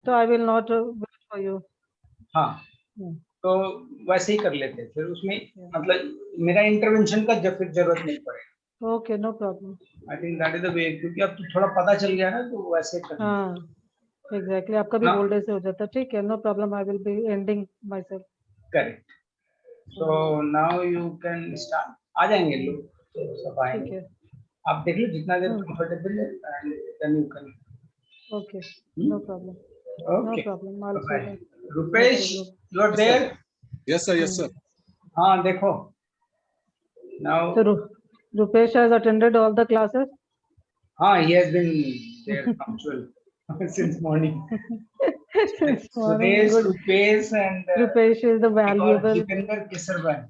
So I will not wait for you. हाँ, तो वैसे ही कर लेते हैं, फिर उसमें मतलब मेरा इंटरवेंशन का फिर जरूरत नहीं पड़ेगा। Okay, no problem. I think that is the way, क्योंकि अब तो थोड़ा पता चल गया ना, तो वैसे कर लेते हैं। हाँ, exactly. आपका भी बोल्ड से हो जाता है, ठीक है, no problem. I will be ending myself. Correct. So now you can start. आ जाएंगे लोग, तो सब आएंगे। ठीक है, आप देख लो जितना देर कंफर्टेबल है, and then you can. okay, no problem. No okay, problem. I'll see bye. you. Rupesh, you are there? Yes, sir. Yes, sir. हाँ, देखो now. So Rupesh has attended all the classes. हाँ, he has been there punctual since morning. Since morning, Suresh, good. Rupesh and Rupesh is the valuable. Jitendra Kesarban.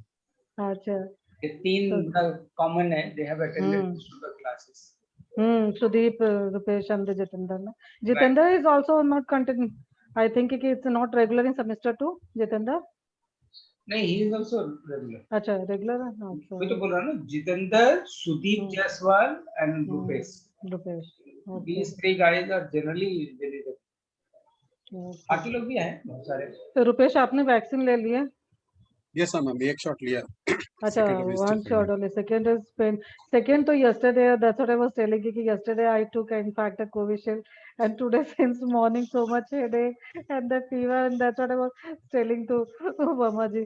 अच्छा. ये तीन common है, they have attended most of the classes. Sudeep, Rupesh and Jitendra. Jitendra is also not continuing. I think it's not regular in semester 2. Jitendra. नहीं, he is also regular. अच्छा, regular है. अच्छा. मैं तो बोल रहा हूँ ना, Jitendra, Sudeep Jaiswal and Rupesh. Rupesh. These three guys are generally very good. बाकी लोग भी हैं बहुत सारे। तो रुपेश आपने वैक्सीन ले लिया? Yes, sir, ma'am. एक shot लिया। अच्छा, one shot only. Second is pain. Second to yesterday, that's what I was telling you. Yesterday I took in fact a Covishield, and today since morning so much headache and the fever, and that's what I was telling to Mama ji.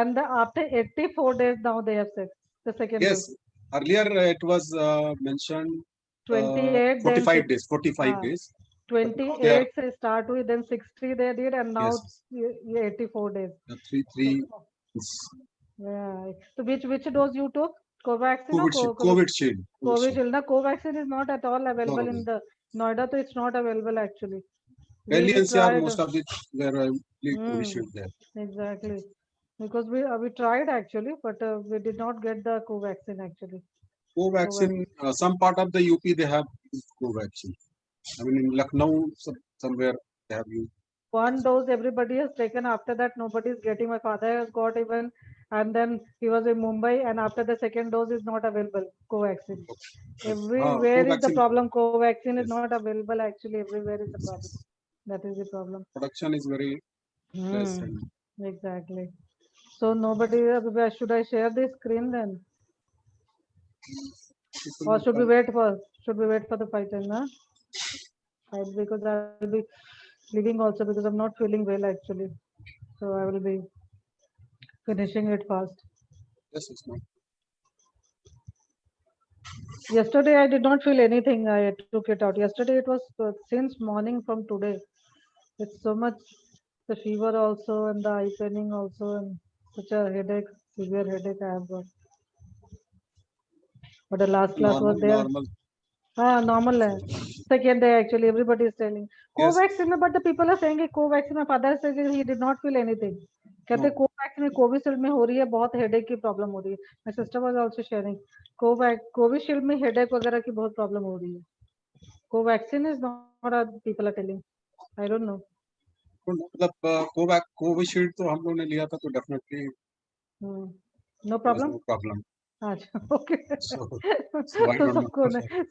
And after 84 days now they have said the second Yes, dose. earlier it was mentioned 28, 45 days. 45 days. 28 से start हुई, then 60 they did, and now 84 days. Three. Yeah. So which dose you took? Covaxin or Covishield. Covishield. The Covaxin is not at all available in the Noida, so it's not available actually. Delhi NCR, most of it were Covishield there. Exactly. Because we tried actually, but we did not get the Covaxin actually. Covaxin, some part of the UP they have Covaxin. I mean in Lucknow somewhere they have used. One dose everybody has taken. After that, nobody is getting. My father has got even, and then he was in Mumbai, and after the second dose is not available. Covaxin. Everywhere is the problem. Covaxin is not available. Actually, everywhere is the problem. That is the problem. Production is very less. Exactly. So nobody. Should I share the screen then, or should we wait for? Should we wait for the 5:10? Because I'll be leaving also because I'm not feeling well actually. So I will be finishing it fast. Yes, it's not. Yesterday I did not feel anything. I took it out. Yesterday it was since morning from today. It's so much the fever also and the eye paining also and such a headache, severe headache I have got. But the last class was there. Normal. Second day actually everybody is telling Covaxin, but the people are saying Covaxin. My father says he did not feel anything. कहते Covaxin Covishield में हो रही है, बहुत headache की problem हो रही है. My sister was also sharing Covishield में हेडेक वगैरह की बहुत प्रॉब्लम हो रही है. Covaxin is not, people are telling. I don't know. मतलब कोविशील्ड तो हम लोगों ने लिया था तो डेफिनेटली नो प्रॉब्लम. अच्छा, ओके.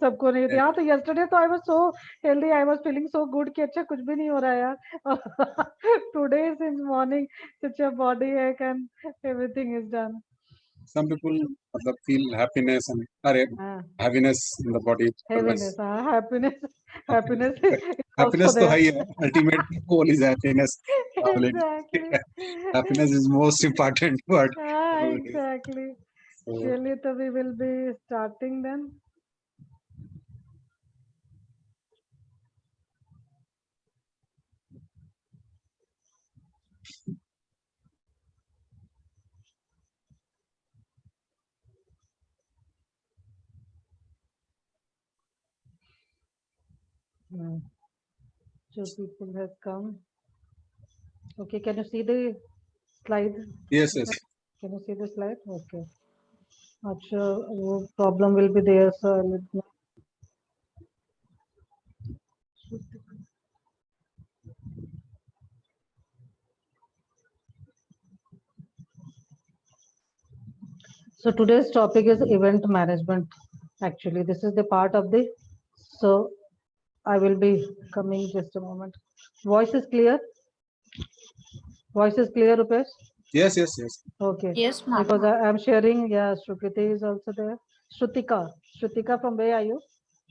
सबको नहीं थी. हाँ, तो yesterday तो I was so healthy, I was feeling so good कि अच्छा कुछ भी नहीं हो रहा है यार. Today since morning such a body ache and everything is done. Some people feel happiness and heaviness in the body. Happiness. Happiness तो है ही है. Ultimate goal is happiness. Exactly. Happiness is most important part. Exactly. Surely, so we will be starting then. So people have come. Okay, can you see the slide? Yes. Can you see the slide? Okay. Actually, problem will be there, so let me. So today's topic is event management. Actually, this is the part of the. So I will be coming just a moment. Voice is clear? Voice is clear, Rupesh? Yes, yes, yes. Okay. Yes, ma'am. Because I am sharing, yeah, Shrukriti is also there. Shrutika, from where are you?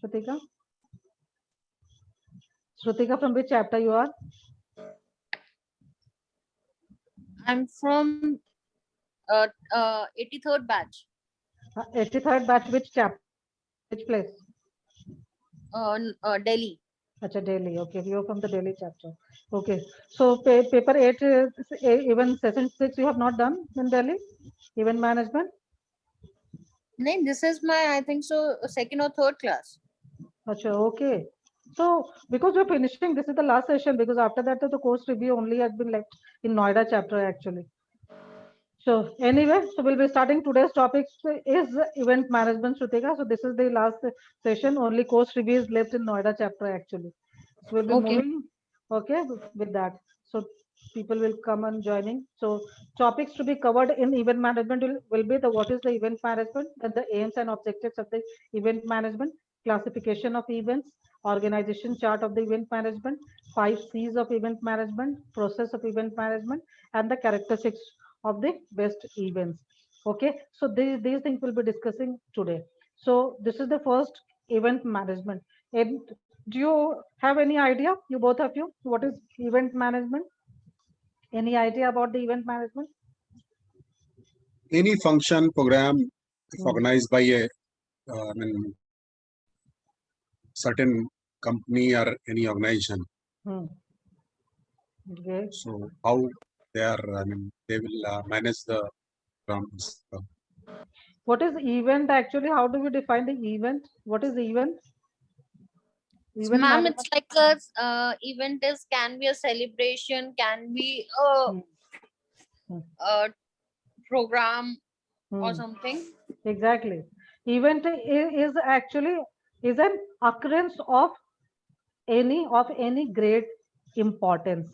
Shrutika? Shrutika, from which chapter you are? I'm from 83rd batch. 83rd batch, which chapter? Which place? Delhi. Acha, Delhi. Okay, you're from the Delhi chapter. Okay. So paper 8, even session 6 you have not done in Delhi? Event management? No, this is my, I think so, second or third class. Acha, okay. So because we're finishing, this is the last session, because after that the course review only has been left in Noida chapter actually. So anyway, so we'll be starting today's topic is event management, Shrutika. So this is the last session. Only course review is left in Noida chapter actually. So we'll be Okay. moving, okay, with that. So people will come and joining. So topics to be covered in event management will be the what is the event management, then the aims and objectives of the event management, classification of events, organization chart of the event management, 5 C's of event management, process of event management, and the characteristics of the best events. Okay, so these things we'll be discussing today. So this is the first event management. And do you have any idea, you both of you, what is event management? Any idea about the event management? Any function program if Hmm. organized by a certain company or any organization. Hmm. Okay. So how they are, they will manage the programs. What is event actually? How do we define the event? What is event? Event Ma'am, management. it's like a event is can be a celebration, can be a, Hmm. a program or Hmm. something. Exactly. Event is actually is an occurrence of any great importance.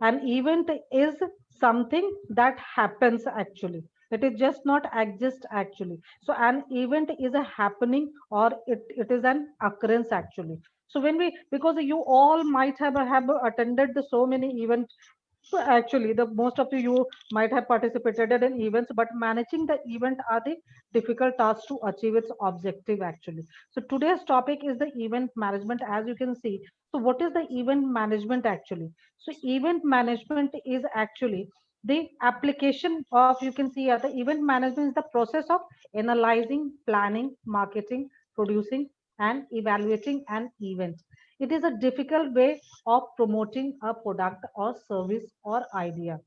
An event is something that happens actually. It is just not exist actually. So an event is a happening, or it is an occurrence actually. So when we, because you all might have attended the so many events. So actually, the most of you might have participated in events, but managing the event are the difficult task to achieve its objective actually. So today's topic is the event management, as you can see. So what is the event management actually? So event management is actually the application of, you can see the event management is the process of analyzing, planning, marketing, producing, and evaluating an event. It is a difficult way of promoting a product or service or idea.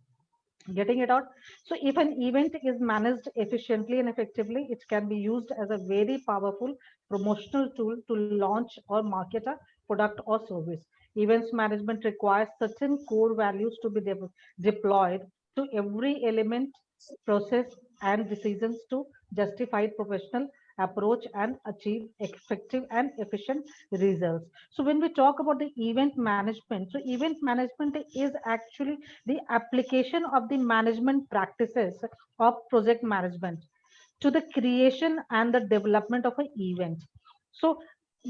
Getting it out? So if an event is managed efficiently and effectively, it can be used as a very powerful promotional tool to launch or market a product or service. Events management requires certain core values to be deployed to every element, process, and decisions to justify professional approach and achieve effective and efficient results. So when we talk about the event management, so event management is actually the application of the management practices of project management to the creation and the development of an event. So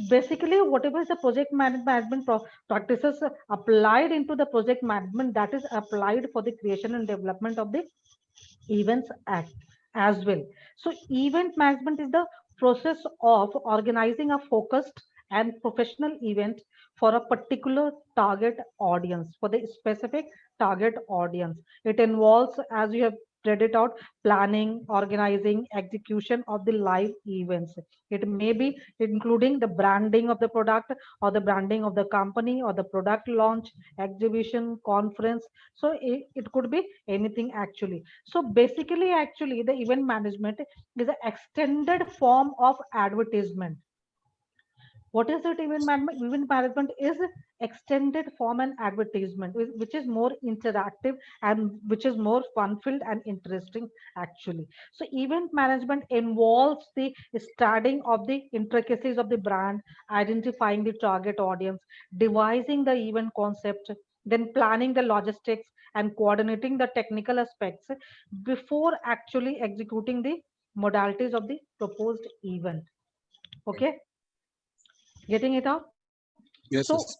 basically, whatever is the project management practices applied into the project management, that is applied for the creation and development of the events act as well. So event management is the process of organizing a focused and professional event for a particular target audience, for the specific target audience. It involves, as you have read it out, planning, organizing, execution of the live events. It may be including the branding of the product or the branding of the company or the product launch, exhibition, conference. So it could be anything actually. So basically, actually, the event management is an extended form of advertisement. What is it? Event management? Event management is extended form and advertisement, which is more interactive and which is more fun-filled and interesting actually. So event management involves the studying of the intricacies of the brand, identifying the target audience, devising the event concept, then planning the logistics and coordinating the technical aspects before actually executing the modalities of the proposed event. Okay, getting it out? Yes, So yes.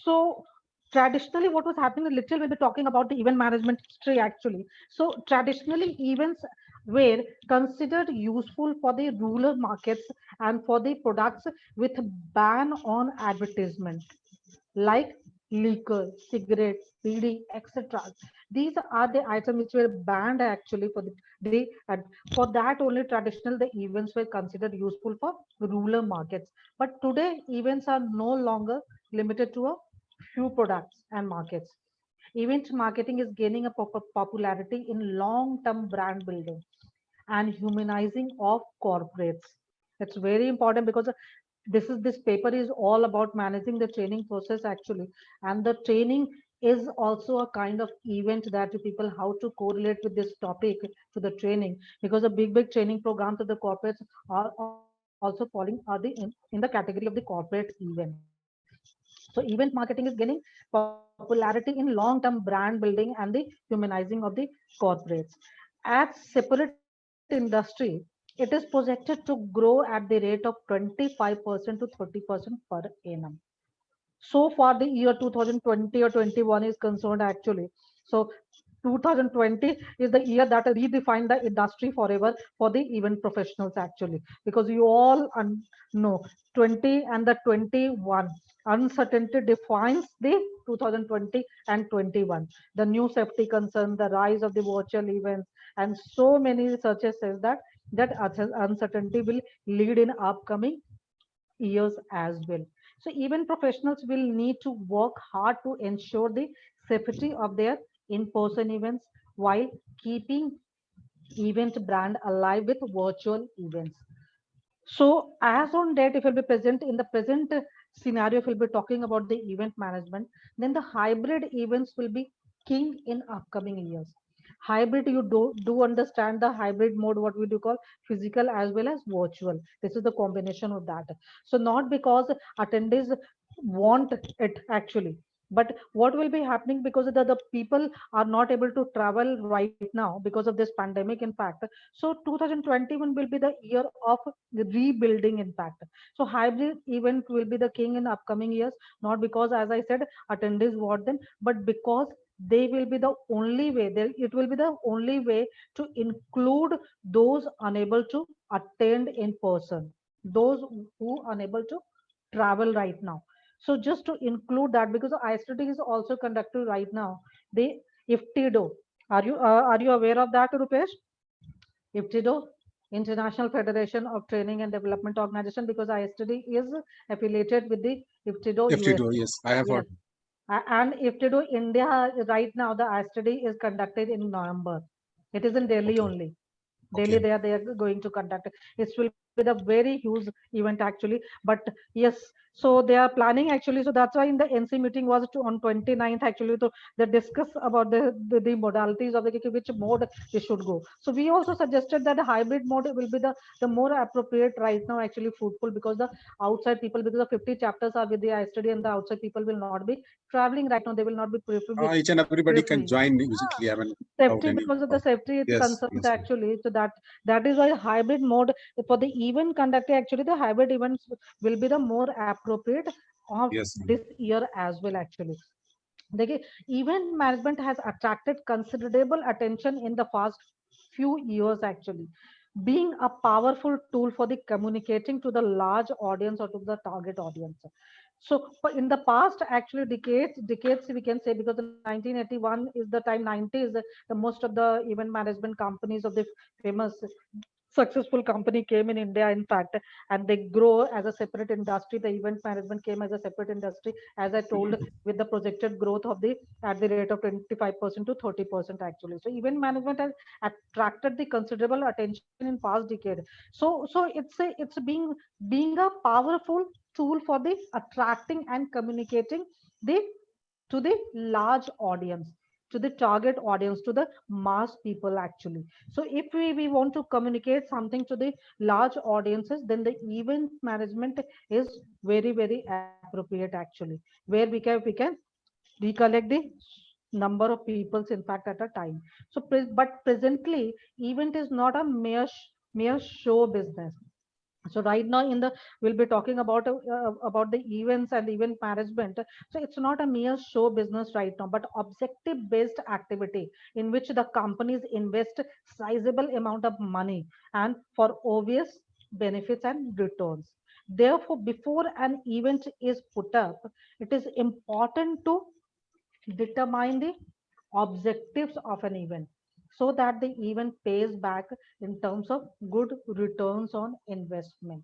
so traditionally what was happening, a little we'll be talking about the event management history actually. So traditionally events were considered useful for the rural markets and for the products with ban on advertisement, like liquor, cigarettes, BD, etc. These are the items which were banned actually for for that only traditional the events were considered useful for rural markets. But today events are no longer limited to a few products and markets. Event marketing is gaining a popularity in long-term brand building and humanizing of corporates. It's very important because this paper is all about managing the training process actually, and the training is also a kind of event that people how to correlate with this topic to the training, because the big training programs of the corporates are also falling are in the category of the corporate event. So event marketing is gaining popularity in long-term brand building and the humanizing of the corporates. As separate industry, it is projected to grow at the rate of 25% to 30% per annum. So far the year 2020 or 21 is concerned actually. So 2020 is the year that redefined the industry forever for the event professionals actually, because you all know 20 and the 21 uncertainty defines the 2020 and 21, the new safety concern, the rise of the virtual events, and so many researchers says that uncertainty will lead in upcoming years as well. So even professionals will need to work hard to ensure the safety of their in-person events while keeping event brand alive with virtual events. So as on date, if you'll be present in the present scenario, if we'll be talking about the event management, then the hybrid events will be king in upcoming years. Hybrid, you do understand the hybrid mode, what we do call physical as well as virtual. This is the combination of that. So not because attendees want it actually, but what will be happening because the people are not able to travel right now because of this pandemic in fact. So 2021 will be the year of rebuilding in fact. So hybrid event will be the king in upcoming years, not because as I said attendees want them, but because they will be the only way there, it will be the only way to include those unable to attend in person, those who unable to travel right now. So just to include that, because the ISTD is also conducted right now, the IFTIDO. Are you aware of that, Rupesh? IFTIDO, International Federation of Training and Development Organization, because ISTD is affiliated with the IFTIDO US. FTO, yes, I have Yes. heard. And IFTIDO India right now, the ISTD is conducted in November. It is in Delhi Okay. only. Delhi, Okay. they are going to conduct it. It will be the very huge event actually. But yes, so they are planning actually. So that's why in the NC meeting was on 29th actually to they discuss about the modalities of the which mode they should go. So we also suggested that the hybrid mode will be the more appropriate right now actually fruitful, because the outside people, because the 50 chapters are with the I study and the outside people will not be traveling right now. They will not be Each and everybody can free. join musically. I mean, without Safety, any. because of the safety Yes, concerns yes, actually. So that is why hybrid mode for the event conducting actually the hybrid events will be the more appropriate of yes. this year as well actually. The event management has attracted considerable attention in the past few years actually, being a powerful tool for the communicating to the large audience or to the target audience. So in the past actually decades we can say, because the 1981 is the time, 90s the most of the event management companies of the famous successful company came in India, in fact, and they grow as a separate industry. The event management came as a separate industry, as I told, with the projected growth of the at the rate of 25% to 30% actually. So event management has attracted the considerable attention in past decade. So it's being a powerful tool for the attracting and communicating the to the large audience, to the target audience, to the mass people actually. So if we want to communicate something to the large audiences, then the event management is very appropriate actually, where we can recollect the number of peoples in fact at a time. But presently event is not a mere show business. So right now we'll be talking about the events and event management. So it's not a mere show business right now, but objective based activity in which the companies invest sizable amount of money and for obvious benefits and returns. Therefore, before an event is put up, it is important to determine the objectives of an event so that the event pays back in terms of good returns on investment.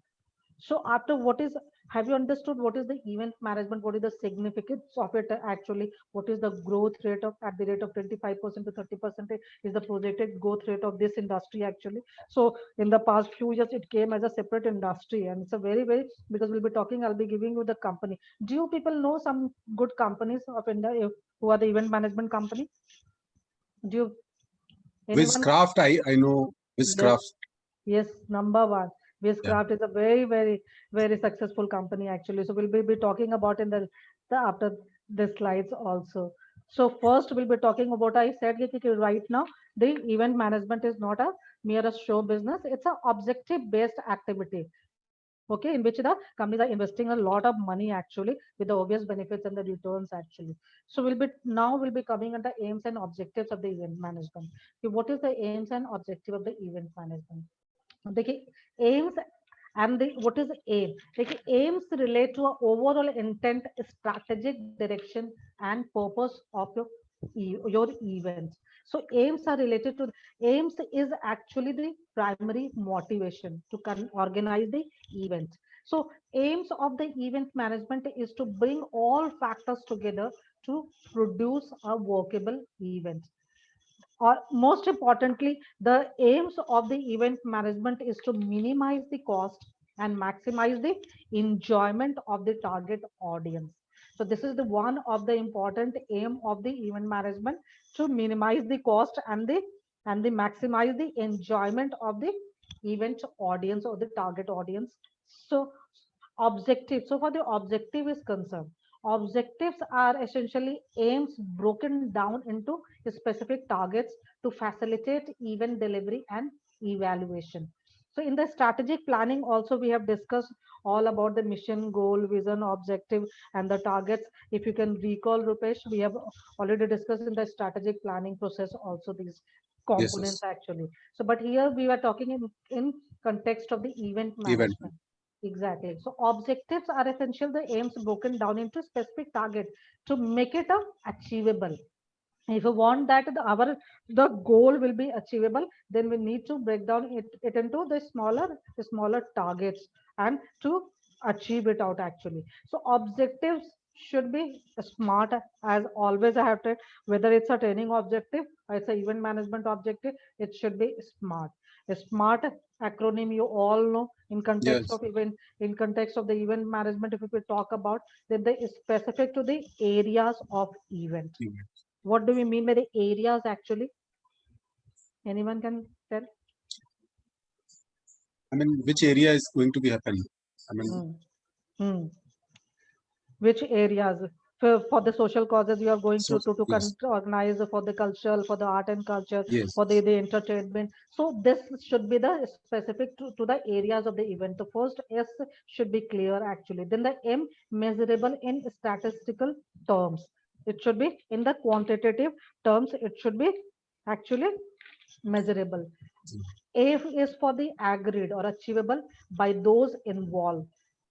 So after what is, have you understood what is the event management? What is the significance of it actually? What is the growth rate of at the rate of 25% to 30% is the projected growth rate of this industry actually. So in the past few years, it came as a separate industry and it's a very, because we'll be talking, I'll be giving you the company. Do you people know some good companies of India who are the event management company? Do you, anyone? Wizcraft, I know Yes, Wizcraft. yes, number one. Yeah. Wizcraft is a very successful company actually. So we'll be talking about in the after the slides also. So first we'll be talking about, I said right now the event management is not a mere a show business. It's a objective based activity. Okay, in which the companies are investing a lot of money actually with the obvious benefits and the returns actually. So we'll be coming on the aims and objectives of the event management. Okay, what is the aims and objective of the event management? देखिए aims and the what is aim? देखिए aims relate to a overall intent, strategic direction and purpose of your event. So aims are related to, aims is actually the primary motivation to organize the event. So aims of the event management is to bring all factors together to produce a workable event. Or most importantly, the aims of the event management is to minimize the cost and maximize the enjoyment of the target audience. So this is the one of the important aim of the event management, to minimize the cost and the maximize the enjoyment of the event audience or the target audience. So objective, so for the objective is concerned, objectives are essentially aims broken down into specific targets to facilitate event delivery and evaluation. So in the strategic planning also we have discussed all about the mission, goal, vision, objective and the targets. If you can recall, Rupesh, we have already discussed in the strategic planning process also these Yes, components yes. actually. So but here we were talking in context of the event Event. management. Exactly. So objectives are essential, the aims broken down into specific target to make it achievable. If you want that the goal will be achievable, then we need to break down it into the smaller targets and to achieve it out actually. So objectives should be smart, as always I have to, whether it's a training objective or it's an event management objective, it should be smart. A smart acronym you all know in context Yes. of event, in context of the event management, if we talk about that they is specific to the areas of event. Event. What do we mean by the areas actually? Anyone can tell? I mean, which area is going to be happening? I mean, Hmm. Which areas? For the social causes you are going so yes, organize, for the cultural, for the art and culture, yes, for the entertainment. So this should be the specific to the areas of the event. The first S should be clear actually. Then the M, measurable in statistical terms. It should be in the quantitative terms. It should be actually measurable. A is for the agreed or achievable by those involved,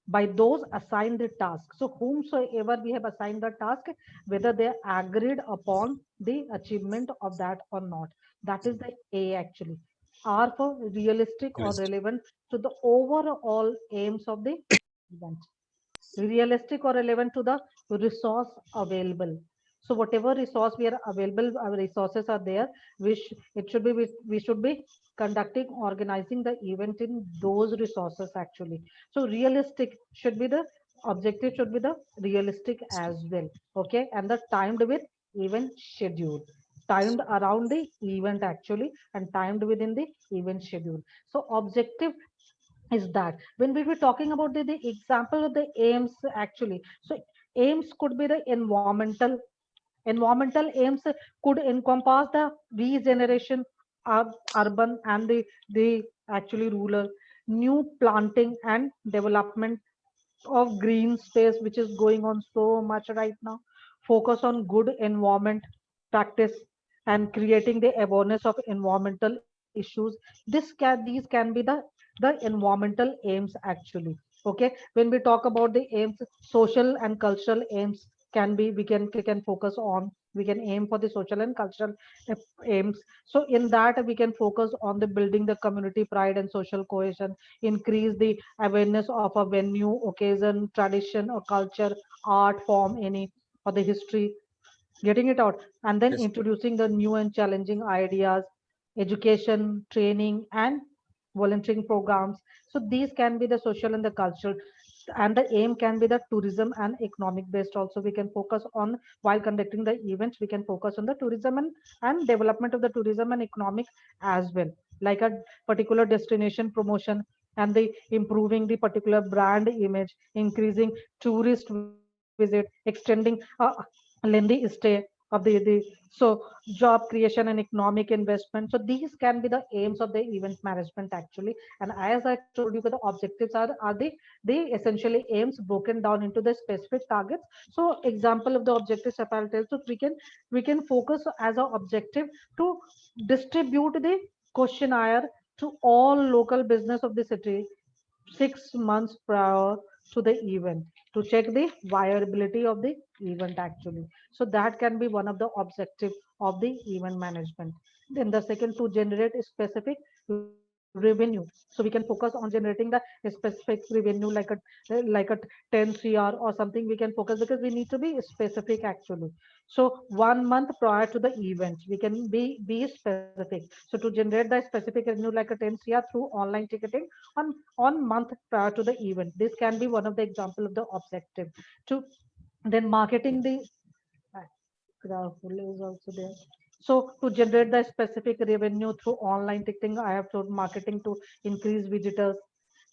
by those assigned the task. So whomsoever we have assigned the task, whether they agreed upon the achievement of that or not. That is the A actually. R for realistic or yes, relevant to the overall aims of the event. Realistic or relevant to the resource available. So whatever resource we are available, our resources are there, it should be, we should be conducting, organizing the event in those resources actually. So realistic should be the objective, should be the realistic as well. Okay, and the timed with event schedule, timed around the event actually, and timed within the event schedule. So objective is that when we were talking about the example of the aims actually, so aims could be the environmental aims could encompass the regeneration of urban and the actually rural. new planting and development of green space, which is going on so much right now. Focus on good environment practice and creating the awareness of environmental issues. These can be the environmental aims actually. Okay, when we talk about the aims, social and cultural aims can be, we can focus on, we can aim for the social and cultural aims. So in that we can focus on the building the community pride and social cohesion, increase the awareness of a venue, occasion, tradition or culture, art form, any, or the history, getting it out, and then Yes. introducing the new and challenging ideas, education, training, and volunteering programs. So these can be the social and the cultural, and the aim can be the tourism and economic based also. We can focus on, while conducting the events, we can focus on the tourism and development of the tourism and economic as well, like a particular destination promotion and the improving the particular brand image, increasing tourist visit, extending lengthy stay of the so job creation and economic investment. So these can be the aims of the event management actually. And as I told you, the objectives are the essentially aims broken down into the specific targets. So example of the objectives, if I'll tell, so we can focus as an objective to distribute the questionnaire to all local business of the city 6 months prior to the event to check the viability of the event actually. So that can be one of the objective of the event management. Then the second, to generate a specific revenue. So we can focus on generating the specific revenue, like a 10 cr or something. We can focus because we need to be specific actually. So 1 month prior to the event we can be specific. So to generate the specific revenue like a 10 cr through online ticketing on month prior to the event, this can be one of the example of the objective. To then marketing the graph is also there. So to generate the specific revenue through online ticketing, I have told marketing to increase visitors.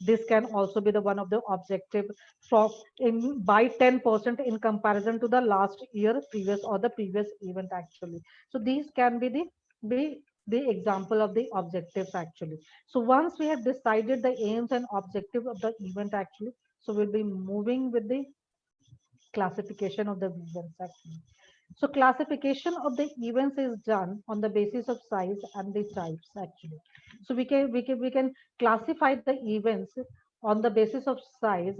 This can also be the one of the objective from in by 10% in comparison to the last year previous or the previous event actually. So these can be the example of the objectives actually. So once we have decided the aims and objective of the event actually, so we'll be moving with the classification of the events actually. So classification of the events is done on the basis of size and the types actually. So we can classify the events on the basis of size.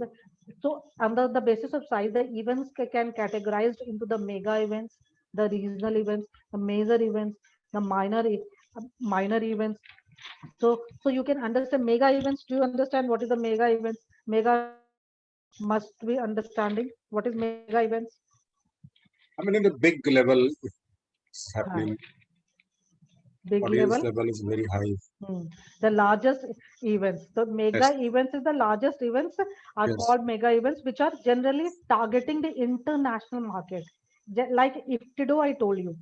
So under the basis of size, the events can categorized into the mega events, the regional events, the major events, the minor events. So you can understand mega events. Do you understand what is the mega events? Mega must be understanding what is mega events. I mean, in the big level, it's happening. Big Audience level. level is very high. The largest events. The mega Yes. events is the largest events are Yes. called mega events, which are generally targeting the international market. Like IFTDO, I told you.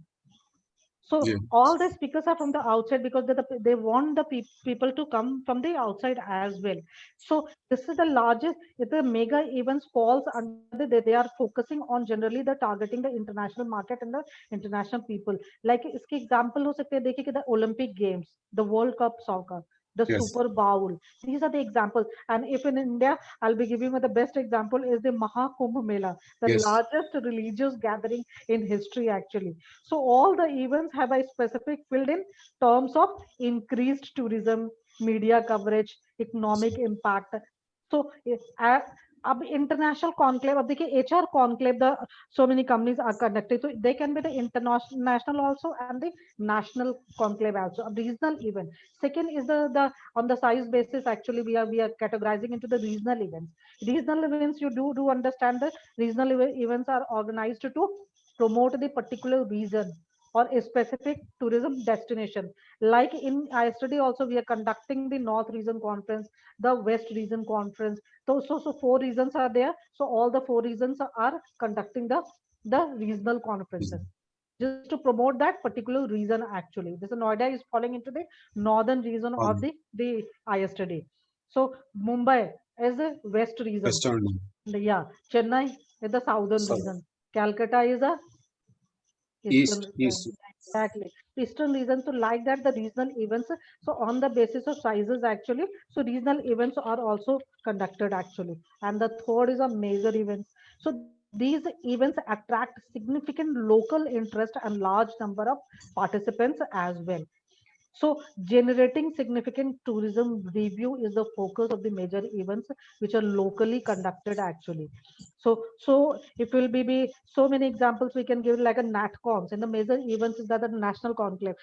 So Yeah. all the speakers are from the outside because they want the people to come from the outside as well. So this is the largest. If the mega events falls under they are focusing on generally the targeting the international market and the international people. Like इसके example हो सकते हैं देखिए कि the Olympic Games, the World Cup soccer, the Yes. Super Bowl. These are the examples. And if in India, I'll be giving you the best example is the Mahakumbh Mela, the Yes. largest religious gathering in history actually. So all the events have a specific field in terms of increased tourism, media coverage, economic impact. So अब international conclave, अब देखिए HR conclave, the so many companies are conducted, so they can be the international also and the national conclave also. A regional event. Second is the on the size basis actually we are categorizing into the regional events. Regional events, you do understand that regional events are organized to promote the particular region or a specific tourism destination. Like in ISTD also we are conducting the North Region Conference, the West Region Conference. So 4 regions are there. So all the 4 regions are conducting the regional conferences just to promote that particular region actually. This Noida is falling into the northern region of the ISTD. So Mumbai is a west region. Western. Yeah, Chennai is the southern South. region. Calcutta is a East. eastern. Exactly. Eastern region, so like that, the regional events. So on the basis of sizes, actually, so regional events are also conducted actually. And the third is a major events. So these events attract significant local interest and large number of participants as well. So generating significant tourism review is the focus of the major events which are locally conducted actually. So it will be so many examples we can give like a NatCons and the major events is that the national conclave.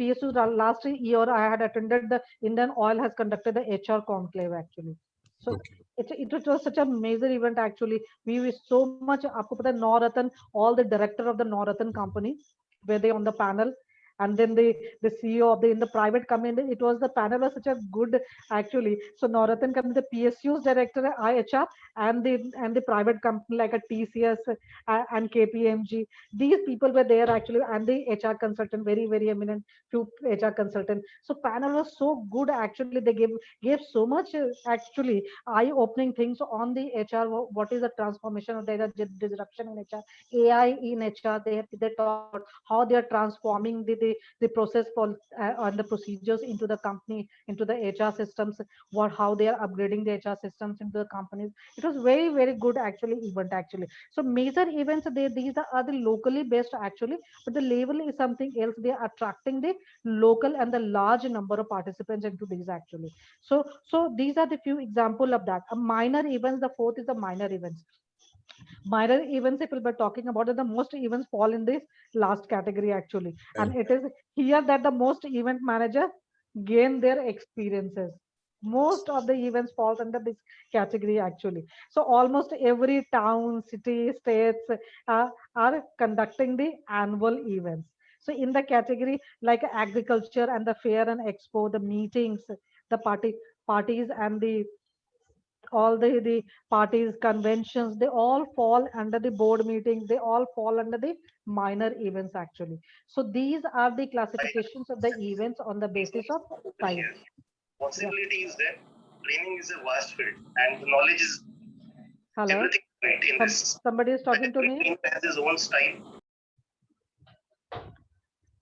PSU last year I had attended the Indian Oil has conducted the HR conclave actually. So Okay. it was such a major event actually. We were so much आपको पता है Norratan, all the director of the Norratan company were they on the panel, and then the CEO of the in the private company. It was the panel was such a good actually. So Norratan company, the PSU's director, IHR, and the private company like a TCS and KPMG. These people were there actually, and the HR consultant, very eminent few HR consultant. So panel was so good actually. They gave so much actually eye-opening things on the HR. What is the transformation of data disruption in HR, AI in HR? They talked about how they are transforming the process for and the procedures into the company, into the HR systems, what how they are upgrading the HR systems into the companies. It was very good actually event actually. So major events, these are the locally based actually, but the level is something else. They are attracting the local and the large number of participants into these actually. So these are the few example of that. A minor events, the fourth is the minor events. Minor events, if we'll be talking about it, the most events fall in this last category actually. Okay. And it is here that the most event manager gain their experiences. Most of the events falls under this category actually. So almost every town, city, states are conducting the annual events. So in the category like agriculture and the fair and expo, the meetings, the parties and all the parties, conventions, they all fall under the board meetings, they all fall under the minor events actually. So these are the classifications of the events on the basis of size. Yeah. Possibility is that training is a vast field and the knowledge is Hello, everything right in this. somebody is talking to me. Every has his own style.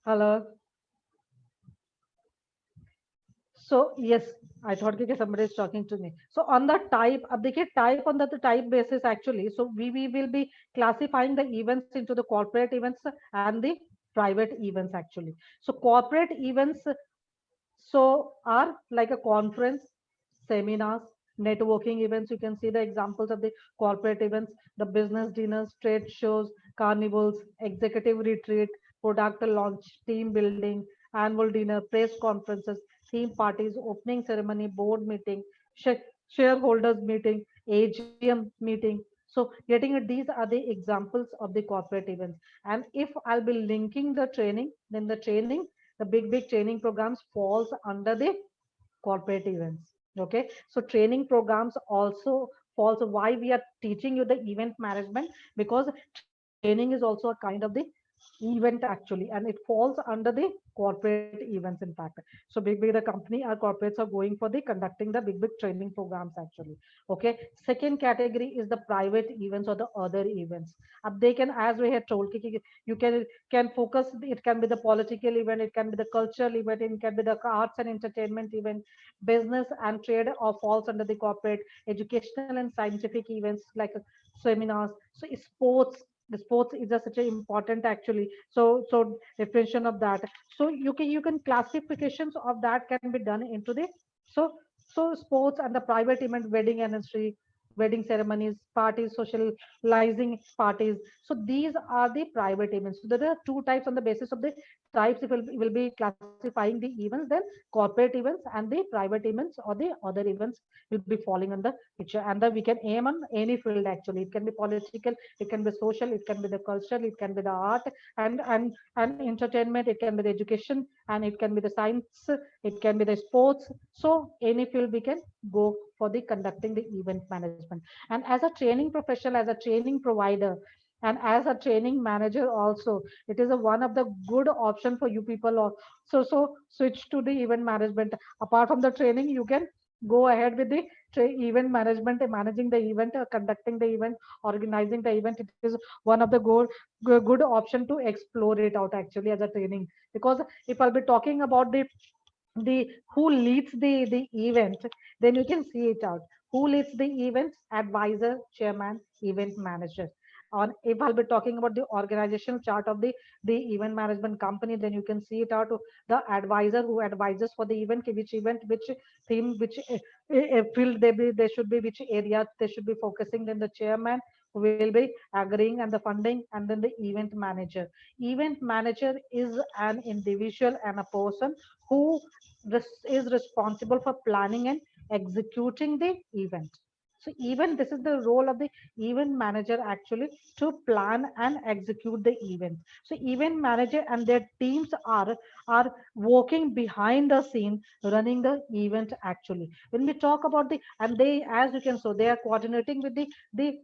Hello. So yes, I thought that somebody is talking to me. So on the type, अब देखिए type on the type basis actually. So we will be classifying the events into the corporate events and the private events actually. So corporate events so are like a conference, seminars, networking events. You can see the examples of the corporate events, the business dinners, trade shows, carnivals, executive retreat, product launch, team building, annual dinner, press conferences, theme parties, opening ceremony, board meeting, shareholders meeting, AGM meeting. So getting it, these are the examples of the corporate events. And if I'll be linking the training, then the training, the big training programs falls under the corporate events. Okay, so training programs also falls. Why we are teaching you the event management? Because training is also a kind of the event actually, and it falls under the corporate events in fact. So big the company or corporates are going for the conducting the big training programs actually. Okay, second category is the private events or the other events. They can, as we had told, you can focus, it can be the political event, it can be the cultural event, it can be the arts and entertainment event, business and trade, or falls under the corporate, educational and scientific events like seminars. So sports, the sports is a such an important actually. So definition of that. So you can classifications of that can be done into the so so sports and the private event, wedding anniversary, wedding ceremonies, parties, socializing parties. So these are the private events. So there are two types on the basis of the types. It will be classifying the events, then corporate events and the private events or the other events will be falling on the picture. And the, we can aim on any field actually. It can be political, it can be social, it can be the cultural, it can be the art and entertainment, it can be the education, and it can be the science, it can be the sports. So any field we can go for the conducting the event management. And as a training professional, as a training provider, and as a training manager also, it is a one of the good option for you people. So switch to the event management. Apart from the training, you can go ahead with the event management, managing the event, conducting the event, organizing the event, it is one of the good option to explore it out actually as a training. Because if I'll be talking about the who leads the event, then you can see it out. Who leads the event? Advisor, chairman, event manager. On if I'll be talking about the organizational chart of the event management company, then you can see it out. The advisor who advises for the event, which theme, which field they should be, which area they should be focusing. Then the chairman who will be agreeing and the funding, and then the event manager. Event manager is an individual and a person who is responsible for planning and executing the event. So even this is the role of the event manager actually, to plan and execute the event. So event manager and their teams are working behind the scene, running the event actually. When we talk about the, and they, as you can, so they are coordinating with the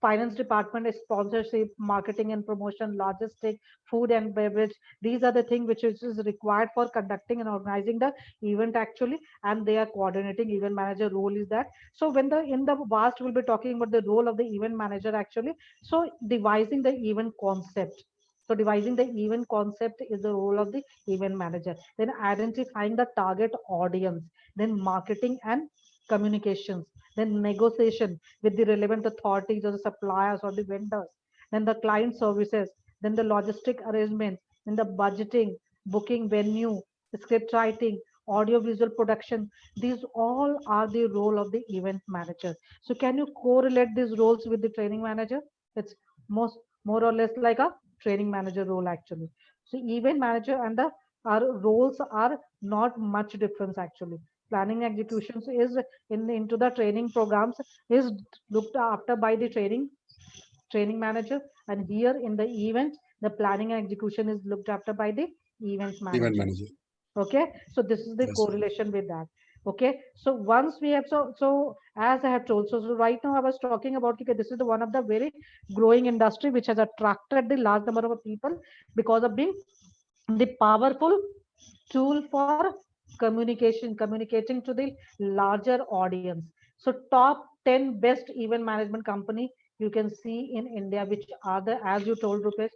finance department, sponsorship, marketing and promotion, logistics, food and beverage. These are the things which is required for conducting and organizing the event actually, and they are coordinating. Event manager role is that. So when the in the past we'll be talking about the role of the event manager actually. So devising the event concept. So devising the event concept is the role of the event manager. Then identifying the target audience, then marketing and communications, then negotiation with the relevant authorities or the suppliers or the vendors, then the client services, then the logistic arrangements, then the budgeting, booking venue, script writing, audio visual production. These all are the role of the event manager. So can you correlate these roles with the training manager? It's most more or less like a training manager role actually. So event manager and the our roles are not much difference actually. Planning executions is into the training programs is looked after by the training manager, and here in the event the planning and execution is looked after by the event manager. Event manager. Okay, so this is the Yes. correlation with that. Okay, so once we have, so as I have told, so right now I was talking about, okay, this is the one of the very growing industry which has attracted the large number of people because of being the powerful tool for communicating to the larger audience. So top 10 best event management company you can see in India, which are the, as you told Rupesh,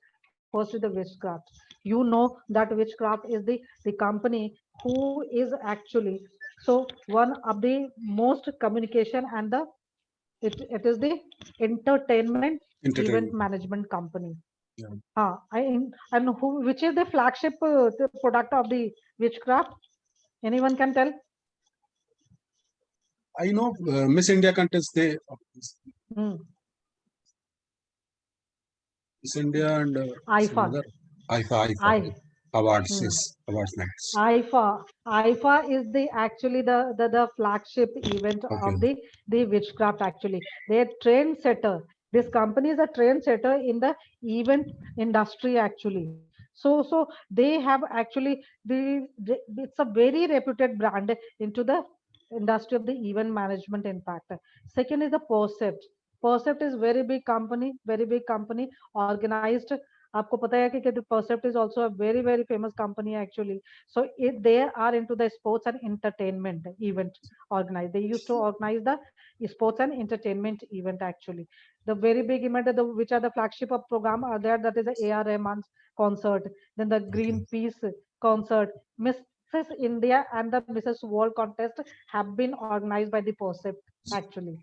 first is the Witchcraft. You know that Witchcraft is the company who is actually, so one of the most communication and the it is the entertainment event Entertainment. management company. Yeah. And who, which is the flagship the product of the Witchcraft? Anyone can tell? I know Miss India contest, they Hmm. Miss India and some IFA. other IFA I. awards, Hmm. yes, awards nights. IFA is the actually the flagship event Okay. of the Witchcraft actually. They're trendsetter. This company is a trendsetter in the event industry actually. So they have actually it's a very reputed brand into the industry of the event management impact. Second is the Percept. Percept is very big company, organized. आपको पता है कि Percept is also a very famous company actually. So they are into the sports and entertainment event organized. They used to organize the sports and entertainment event actually. The very big event, which are the flagship of program are there. That is the A.R. Rahman's concert, then the Greenpeace concert, Mrs. India and the Mrs. World contest have been organized by the Percept actually.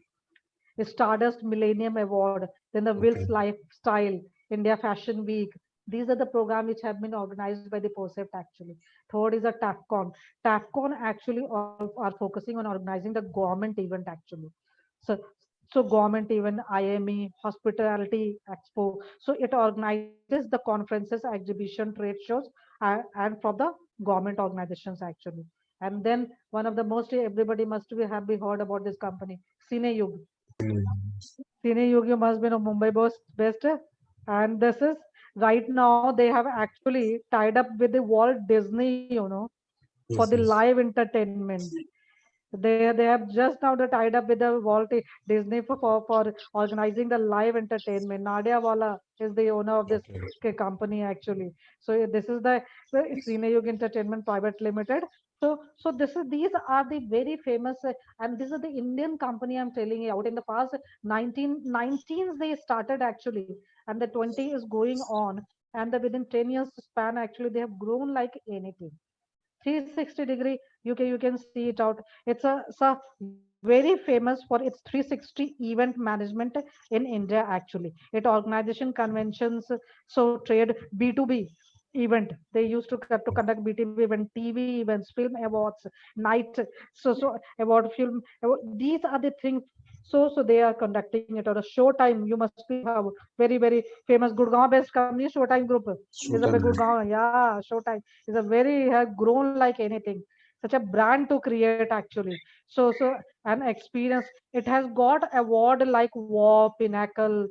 The Stardust Millennium Award, then the Will's Lifestyle, India Fashion Week. These are the programs which have been organized by the Percept actually. Third is a TAFCON. TAFCON actually are focusing on organizing the government event actually. So, so government event, IME, Hospitality Expo. So it organizes the conferences, exhibition, trade shows, and from the government organizations actually. And then one of the most everybody must have heard about this company, Cineyug. Cine Yogi must be a Mumbai best, and this is right now they have actually tied up with the Walt Disney, for the live entertainment. They have just now tied up with the Walt Disney for organizing the live entertainment. Nadia Wala is the owner of this company actually. So this is the Cine Yug Entertainment Private Limited, So these are the very famous, and this is the Indian company I'm telling you out. In the past 1919s they started actually, and the 20 is going on, and within 10 years span actually they have grown like anything. 360-degree, you can see it out. It's a very famous for its 360 event management in India actually. It organization conventions, so trade, B2B event. They used to conduct B2B event, TV events, film awards, night, so award film award. These are the things. So they are conducting it. Or a Showtime, you must be have very famous Gurgaon based company. Showtime Group is a big Showtime. Gurgaon. Yeah, Showtime is a very, have grown like anything. Such a brand to create actually. So an experience. It has got award like WAR, Pinnacle,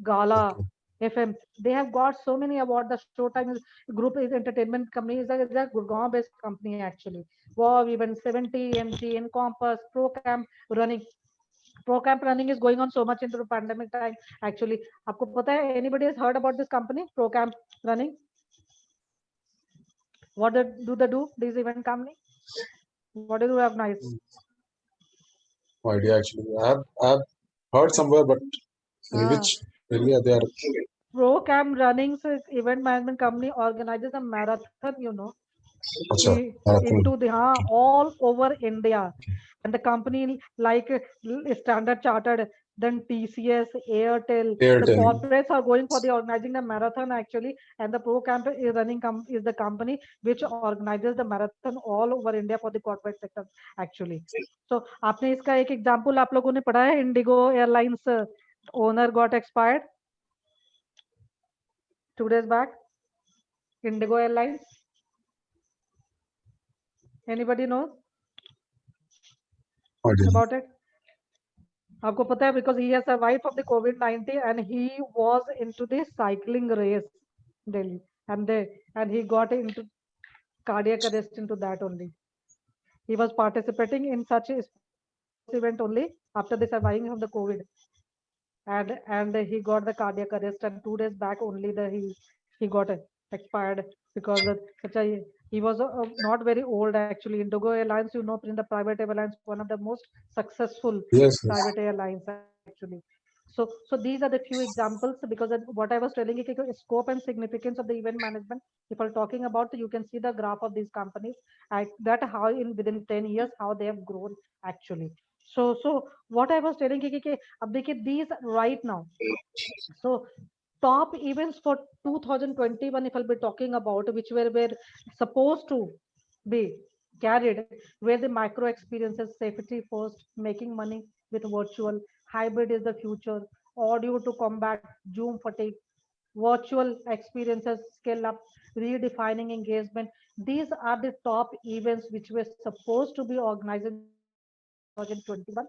Gala, Okay. FM. They have got so many awards. The Showtime group is entertainment company, is a Gurgaon based company actually. WAR, even 70, MG, Encompass, ProCamp running. ProCamp running is going on so much into the pandemic time actually. आपको पता है, anybody has heard about this company, ProCamp running? What do they do? This event company? What do you recognize? No idea actually. I've heard somewhere, but in Ah, which area they are? ProCamp Running's event management company organizes a marathon, Acha, into marathon. the all over India, and the company like Standard Chartered, then TCS, Airtel, the Airtel. corporates are going for the organizing the marathon actually, and the ProCamp is running is the company which organizes the marathon all over India for the corporate sector actually. So आपने इसका एक example आप लोगों ने पढ़ा है, Indigo airlines owner got expired 2 days back. Indigo Airlines. Anybody knows Idea. about it? आपको पता है, because he has survived from the COVID-19 and he was into the cycling race Delhi, and he got into cardiac arrest into that only. He was participating in such a event only after the surviving of the COVID, and he got the cardiac arrest, and 2 days back only he got expired because of such a, he was not very old actually. Indigo Airlines, in the private airlines, one of the most successful Yes, yes. private airlines actually. So these are the few examples, because what I was telling you, scope and significance of the event management. If I'm talking about, you can see the graph of these companies, that how in within 10 years how they have grown actually. So what I was telling you, ab dekhiye these right now. So top events for 2021, if I'll be talking about, which were supposed to be carried, where the micro experiences, safety first, making money with virtual, hybrid is the future, audio to combat Zoom fatigue, virtual experiences, scale up, redefining engagement. These are the top events which were supposed to be organized in 2021,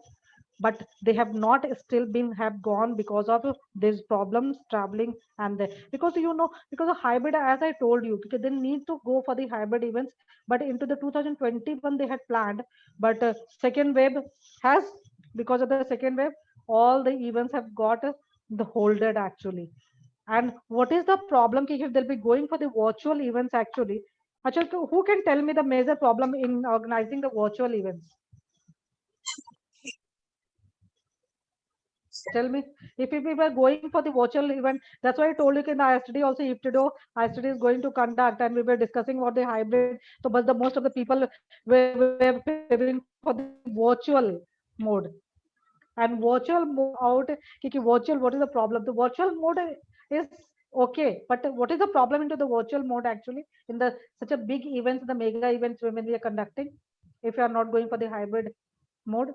but they have not still been have gone because of these problems traveling, and because because of hybrid, as I told you, because they need to go for the hybrid events, but into the 2021 they had planned, but second wave has, because of the second wave, all the events have got the holded actually. And what is the problem, if they'll be going for the virtual events actually? Achha, so who can tell me the major problem in organizing the virtual events? Tell me, if we were going for the virtual event, that's why I told you in the ISTD also, ISTD is going to conduct, and we were discussing about the hybrid. So, but the most of the people were favoring for the virtual mode. And virtual mode out, virtual, what is the problem? The virtual mode is okay, but what is the problem into the virtual mode actually in the such a big events, the mega events when we are conducting? If you are not going for the hybrid mode,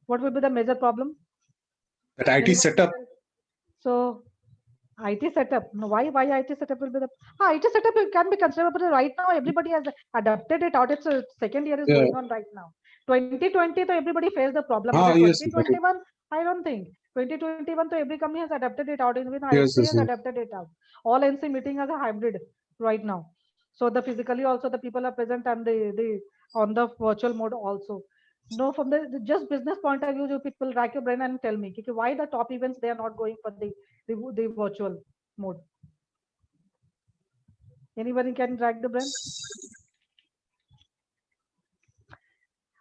what will be the major problem? That IT setup. So IT setup. No, why IT setup will be the IT setup can be considered, but right now everybody has adapted it out. It's a second year is going on right now. 2020, so everybody faced the problem. Yes. 2021, I don't think. 2021, so every company has adapted it out. Even Yes, ISP yes, has yes. adapted it out. All NC meeting as a hybrid right now. So the physically also the people are present, and the on the virtual mode also. No, from the just business point of view, you people rack your brain and tell me why the top events they are not going for the virtual mode. Anybody can rack the brain?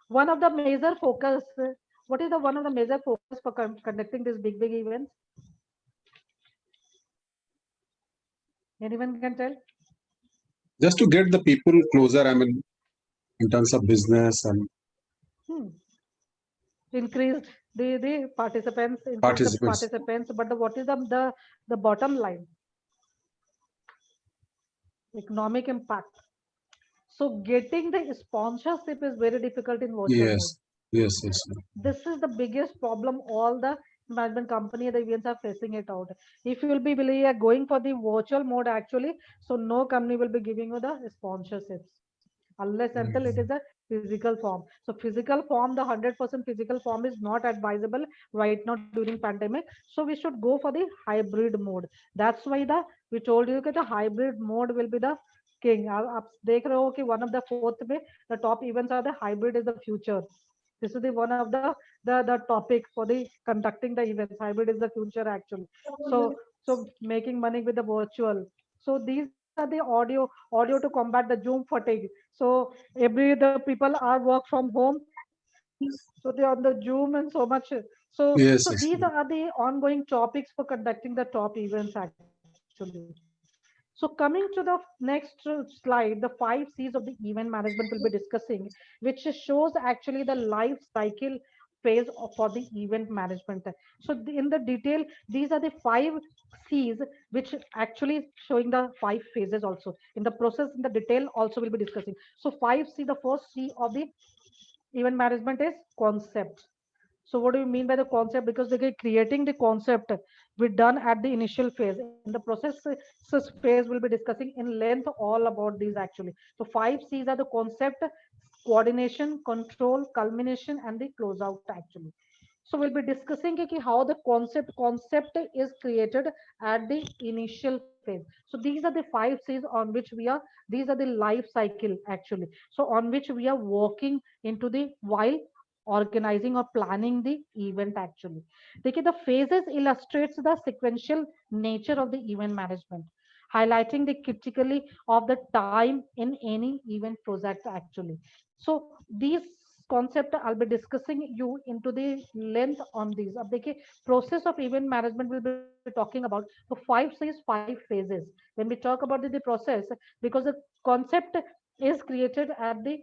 one of the major focus, what is the one of the major focus for conducting these big events? Anyone can tell? Just to get the people closer, I mean, in terms of business and Increase the participants, increase the participants. participants, but what is the bottom line? Economic impact. So getting the sponsorship is very difficult in virtual mode. Yes, yes, yes. This is the biggest problem all the management company, the events are facing it out. If you will be going for the virtual mode actually, so no company will be giving you the sponsorships unless until it is a physical form. So physical form, the 100% physical form is not advisable right now during pandemic. So we should go for the hybrid mode. That's why we told you that the hybrid mode will be the king. आप देख रहे हो कि one of the fourth में the top events are the hybrid is the future. This is the one of the topic for the conducting the events. Hybrid is the future actually. So making money with the virtual. So these are the audio to combat the Zoom fatigue. So the people are work from home. So they are on the Zoom and so much. So Yes, so yes. these are the ongoing topics for conducting the top events actually. So coming to the next slide, the 5 C's of the event management will be discussing, which shows actually the life cycle phase for the event management. So in the detail, these are the 5 C's, which actually showing the 5 phases also. In the process, in the detail also will be discussing. So 5 C, the first C of the event management is concept. So what do you mean by the concept? Because they're creating the concept we done at the initial phase. In the process phase, we'll be discussing in length all about these actually. So 5 C's are the concept, coordination, control, culmination, and the closeout actually. So we'll be discussing how the concept is created at the initial phase. So these are the 5 C's on which we are. These are the life cycle actually. So on which we are working into the while organizing or planning the event actually. The phases illustrates the sequential nature of the event management, highlighting the critically of the time in any event project actually. So these concept I'll be discussing you into the length on these. अब देखिए process of event management will be talking about the 5 phases. When we talk about the process, because the concept is created at the,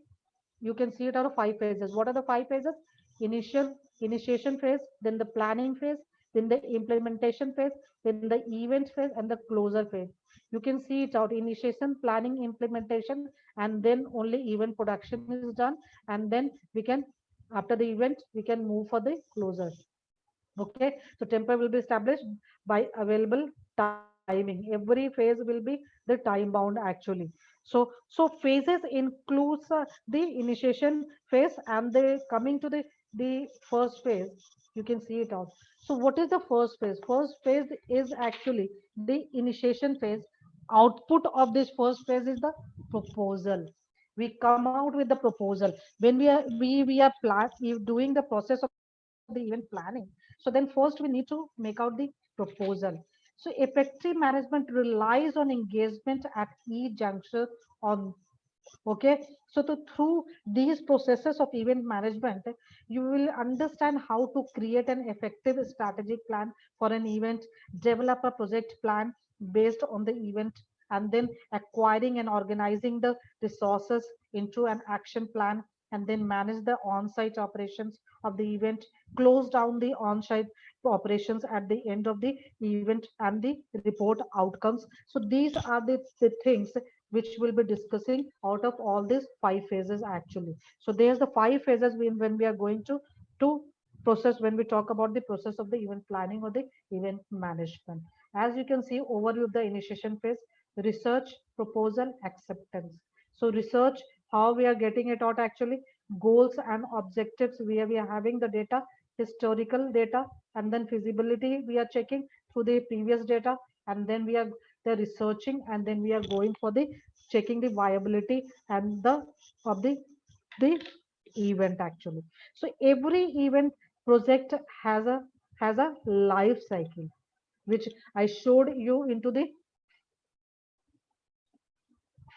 you can see it out of 5 phases. What are the 5 phases? Initiation phase, then the planning phase, then the implementation phase, then the event phase, and the closer phase. You can see it out: initiation, planning, implementation, and then only event production is done. And then we can, after the event, we can move for the closer. Okay, so temper will be established by available timing. Every phase will be the time bound actually. So phases includes the initiation phase, and the coming to the first phase. You can see it out. So what is the first phase? First phase is actually the initiation phase. Output of this first phase is the proposal. We come out with the proposal when we are doing the process of the event planning. So then first we need to make out the proposal. So effective management relies on engagement at each juncture on. Okay, so through these processes of event management, you will understand how to create an effective strategic plan for an event, develop a project plan based on the event, and then acquiring and organizing the resources into an action plan, and then manage the on-site operations of the event, close down the on-site operations at the end of the event, and the report outcomes. So these are the things which we'll be discussing out of all these 5 phases actually. So there's the 5 phases when we are going to process, when we talk about the process of the event planning or the event management. As you can see, overview of the initiation phase: research, proposal, acceptance. So research, how we are getting it out actually, goals and objectives, where we are having the data, historical data, and then feasibility we are checking through the previous data, and then we are the researching, and then we are going for the checking the viability and the of the event actually. So every event project has a life cycle, which I showed you into the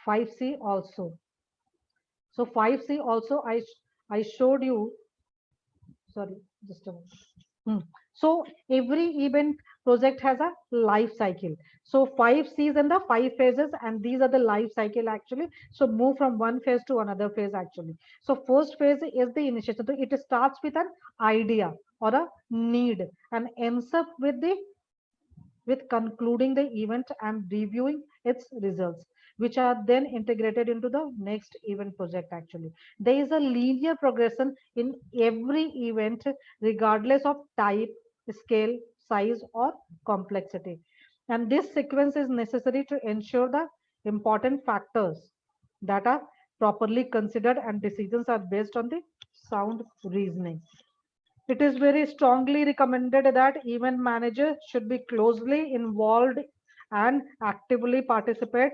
5C also. So 5C also I showed you, sorry, just a moment. So every event project has a life cycle. So 5 C's and the 5 phases, and these are the life cycle actually. So move from one phase to another phase actually. So first phase is the initiation. So it starts with an idea or a need and ends up with concluding the event and reviewing its results, which are then integrated into the next event project actually. There is a linear progression in every event regardless of type, scale, size, or complexity. And this sequence is necessary to ensure the important factors that are properly considered and decisions are based on the sound reasoning. It is very strongly recommended that event managers should be closely involved and actively participate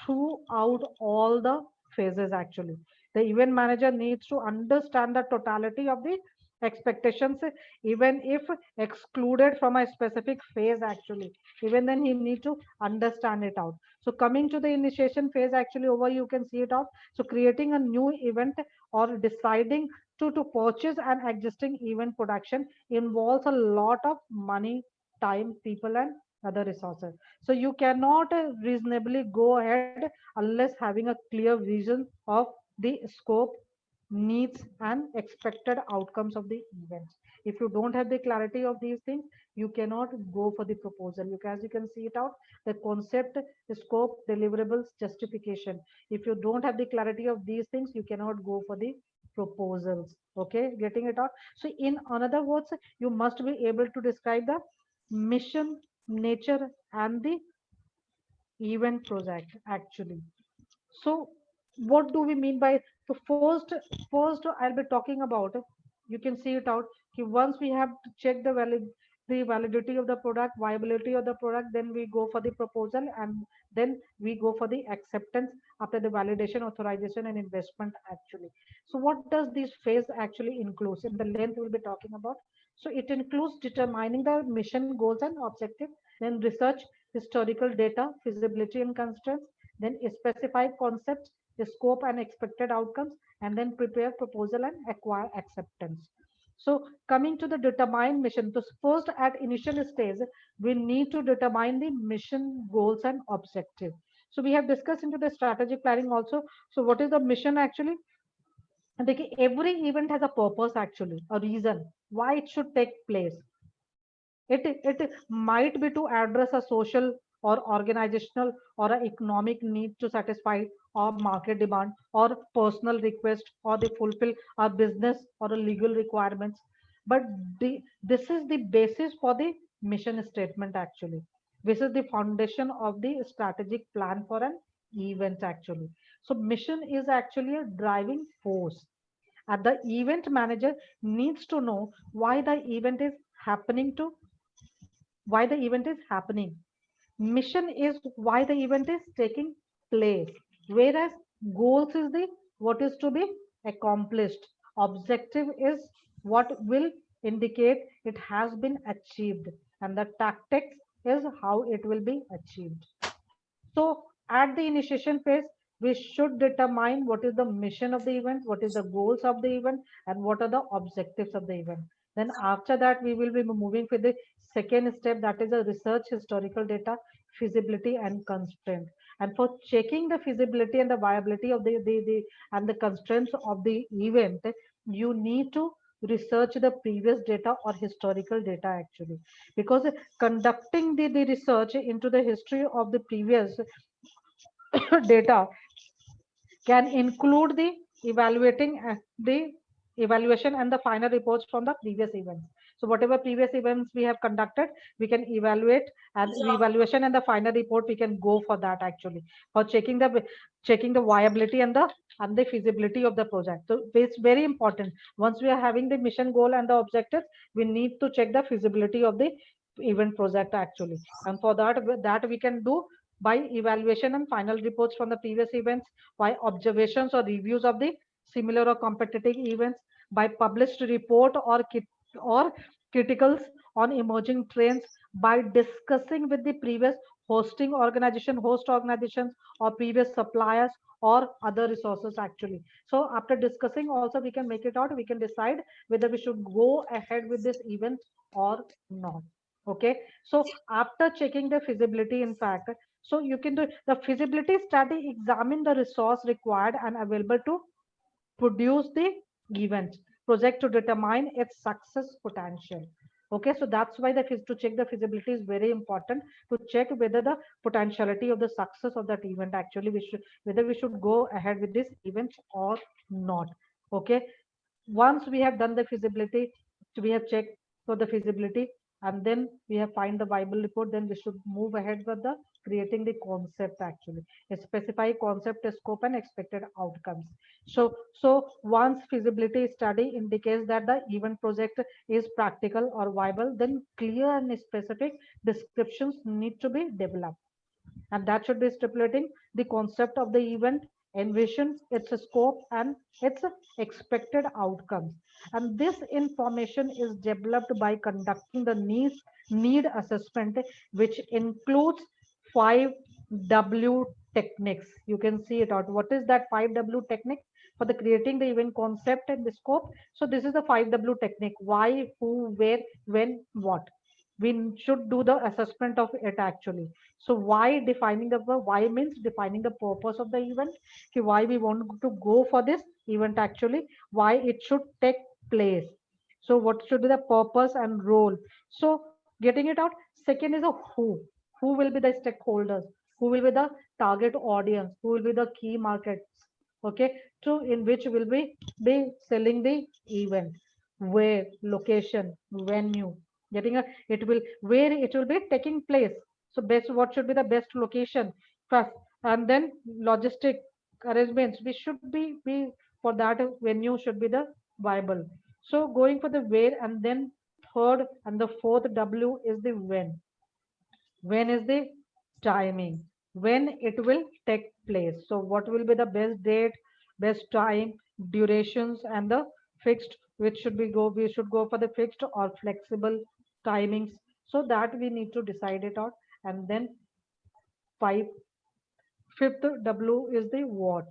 throughout all the phases actually. The event manager needs to understand the totality of the expectations, even if excluded from a specific phase actually. Even then he need to understand it out. So coming to the initiation phase actually, over you can see it out. So creating a new event or deciding to purchase an existing event production involves a lot of money, time, people, and other resources. So you cannot reasonably go ahead unless having a clear vision of the scope, needs, and expected outcomes of the events. If you don't have the clarity of these things, you cannot go for the proposal. As you can see it out, the concept, the scope, deliverables, justification. If you don't have the clarity of these things, you cannot go for the proposals. Okay, getting it out. So in another words, you must be able to describe the mission, nature, and the event project actually. So what do we mean by, so first I'll be talking about, you can see it out. Okay, once we have to check the validity of the product, viability of the product, then we go for the proposal, and then we go for the acceptance after the validation, authorization, and investment actually. So what does this phase actually includes? In the length we'll be talking about. So it includes determining the mission, goals, and objective, then research, historical data, feasibility and constraints, then specify concepts, scope and expected outcomes, and then prepare proposal and acquire acceptance. So coming to the determine mission, so first at initial stage, we need to determine the mission, goals, and objective. So we have discussed into the strategic planning also. So what is the mission actually? And every event has a purpose actually, a reason why it should take place. It might be to address a social or organizational or an economic need to satisfy or market demand or personal request or they fulfill a business or a legal requirements. But this is the basis for the mission statement actually. This is the foundation of the strategic plan for an event actually. So mission is actually a driving force. And the event manager needs to know why the event is happening to why the event is happening. Mission is why the event is taking place, whereas goals is the what is to be accomplished. Objective is what will indicate it has been achieved, and the tactics is how it will be achieved. So at the initiation phase, we should determine what is the mission of the event, what is the goals of the event, and what are the objectives of the event. Then after that, we will be moving for the second step, that is a research, historical data, feasibility, and constraint. And for checking the feasibility and the viability of the constraints of the event, you need to research the previous data or historical data actually, because conducting the research into the history of the previous data can include the evaluating the evaluation and the final reports from the previous events. So whatever previous events we have conducted, we can evaluate, and the evaluation and the final report we can go for that actually, for checking the viability and the feasibility of the project. So it's very important. Once we are having the mission, goal, and the objectives, we need to check the feasibility of the event project actually. And for that we can do by evaluation and final reports from the previous events, by observations or reviews of the similar or competitive events, by published report or criticals on emerging trends, by discussing with the previous hosting organization, host organizations, or previous suppliers, or other resources actually. So after discussing also, we can make it out, we can decide whether we should go ahead with this event or not. Okay, so after checking the feasibility, in fact, so you can do the feasibility study, examine the resource required and available to produce the event project to determine its success potential. Okay, so that's why the to check the feasibility is very important, to check whether the potentiality of the success of that event actually we should, whether we should go ahead with this event or not. Okay, once we have done the feasibility, we have checked for the feasibility, and then we have find the viable report, then we should move ahead with the creating the concept actually, a specify concept, scope and expected outcomes. So once feasibility study indicates that the event project is practical or viable, then clear and specific descriptions need to be developed, and that should be stipulating the concept of the event, envision its scope and its expected outcomes. And this information is developed by conducting the need assessment, which includes 5W techniques. You can see it out. What is that 5W technique for the creating the event concept and the scope? So this is the 5W technique: why, who, where, when, what. We should do the assessment of it actually. So why, defining the why means defining the purpose of the event. Okay, why we want to go for this event actually, why it should take place. So what should be the purpose and role. So getting it out. Second is a who will be the stakeholders, who will be the target audience, who will be the key markets, okay, to in which will be selling the event, where, location, venue, getting a, it will, where it will be taking place. So best, what should be the best location first, and then logistic arrangements, we should be for that venue should be the viable. So going for the where, and then third and the fourth W is the when. When is the timing, when it will take place. So what will be the best date, best time, durations, and the fixed, which should be go, we should go for the fixed or flexible timings. So that we need to decide it out. And then five fifth W is the what.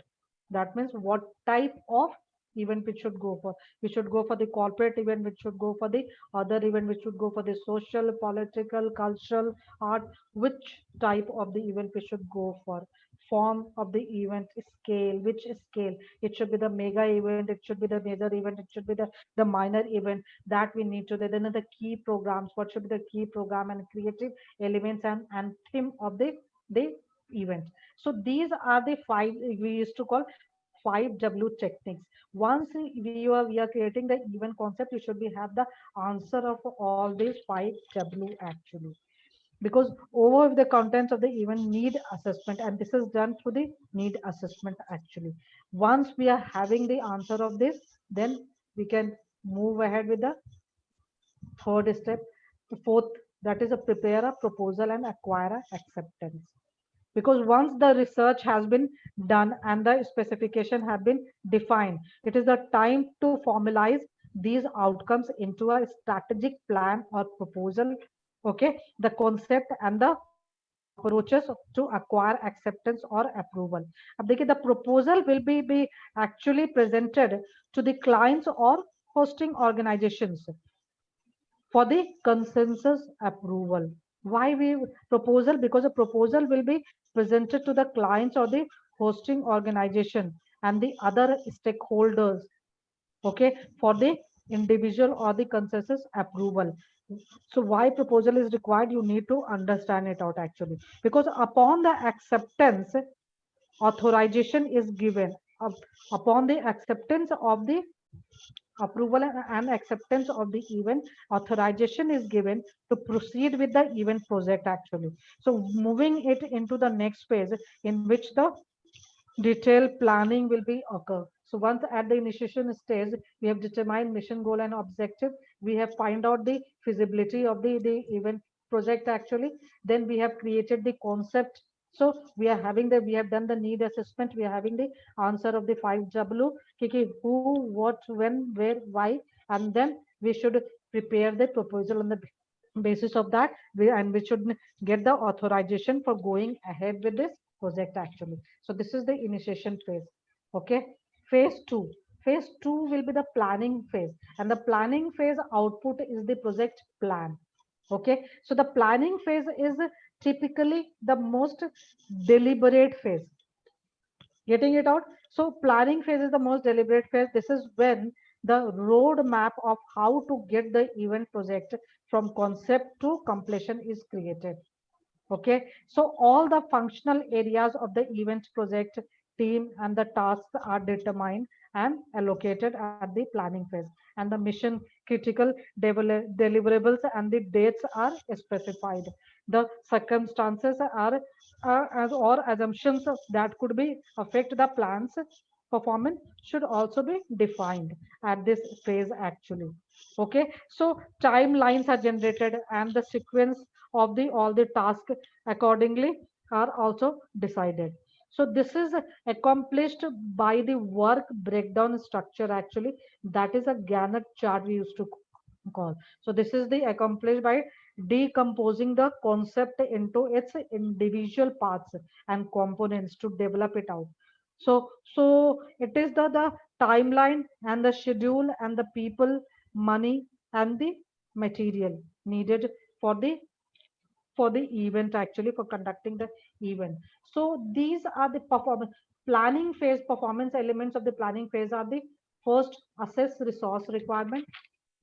That means what type of event we should go for. We should go for the corporate event, which should go for the other event, which should go for the social, political, cultural, art. Which type of the event we should go for. Form of the event, scale, which scale. It should be the mega event, it should be the major event, it should be the minor event, that we need to. Then the key programs, what should be the key program and creative elements and theme of the event. So these are the five we used to call 5W techniques. Once we are creating the event concept, you should be have the answer of all these 5W actually. Because over the contents of the event need assessment, and this is done through the need assessment actually. Once we are having the answer of this, then we can move ahead with the third step. The fourth, that is a prepare a proposal and acquire a acceptance. Because once the research has been done and the specification have been defined, it is the time to formalize these outcomes into a strategic plan or proposal. Okay, the concept and the approaches to acquire acceptance or approval. अब देखिए, the proposal will be actually presented to the clients or hosting organizations for the consensus approval. Why we proposal? Because a proposal will be presented to the clients or the hosting organization and the other stakeholders, okay, for the individual or the consensus approval. So why proposal is required, you need to understand it out actually. Because upon the acceptance, authorization is given. Upon the acceptance of the approval and acceptance of the event, authorization is given to proceed with the event project actually. So moving it into the next phase, in which the detailed planning will be occur. So once at the initiation stage, we have determined mission, goal and objective. We have find out the feasibility of the event project actually. Then we have created the concept. So we are having the, we have done the need assessment. We are having the answer of the 5W, who, what, when, where, why, and then we should prepare the proposal and the Basis of that, we should get the authorization for going ahead with this project actually. So this is the initiation phase. Okay, phase 2. Phase 2 will be the planning phase, and the planning phase output is the project plan. Okay, so the planning phase is typically the most deliberate phase. Getting it out? So planning phase is the most deliberate phase. This is when the roadmap of how to get the event project from concept to completion is created. Okay, so all the functional areas of the event project team and the tasks are determined and allocated at the planning phase, and the mission critical deliverables and the dates are specified. The circumstances are as or assumptions that could be affect the plans performance should also be defined at this phase actually. Okay, so timelines are generated and the sequence of the all the tasks accordingly are also decided. So this is accomplished by the work breakdown structure actually. That is a Gantt chart we used to call. So this is the accomplished by decomposing the concept into its individual parts and components to develop it out. So it is the timeline and the schedule and the people, money and the material needed for the event actually, for conducting the event. So these are the performance planning phase. Performance elements of the planning phase are the first, assess resource requirement,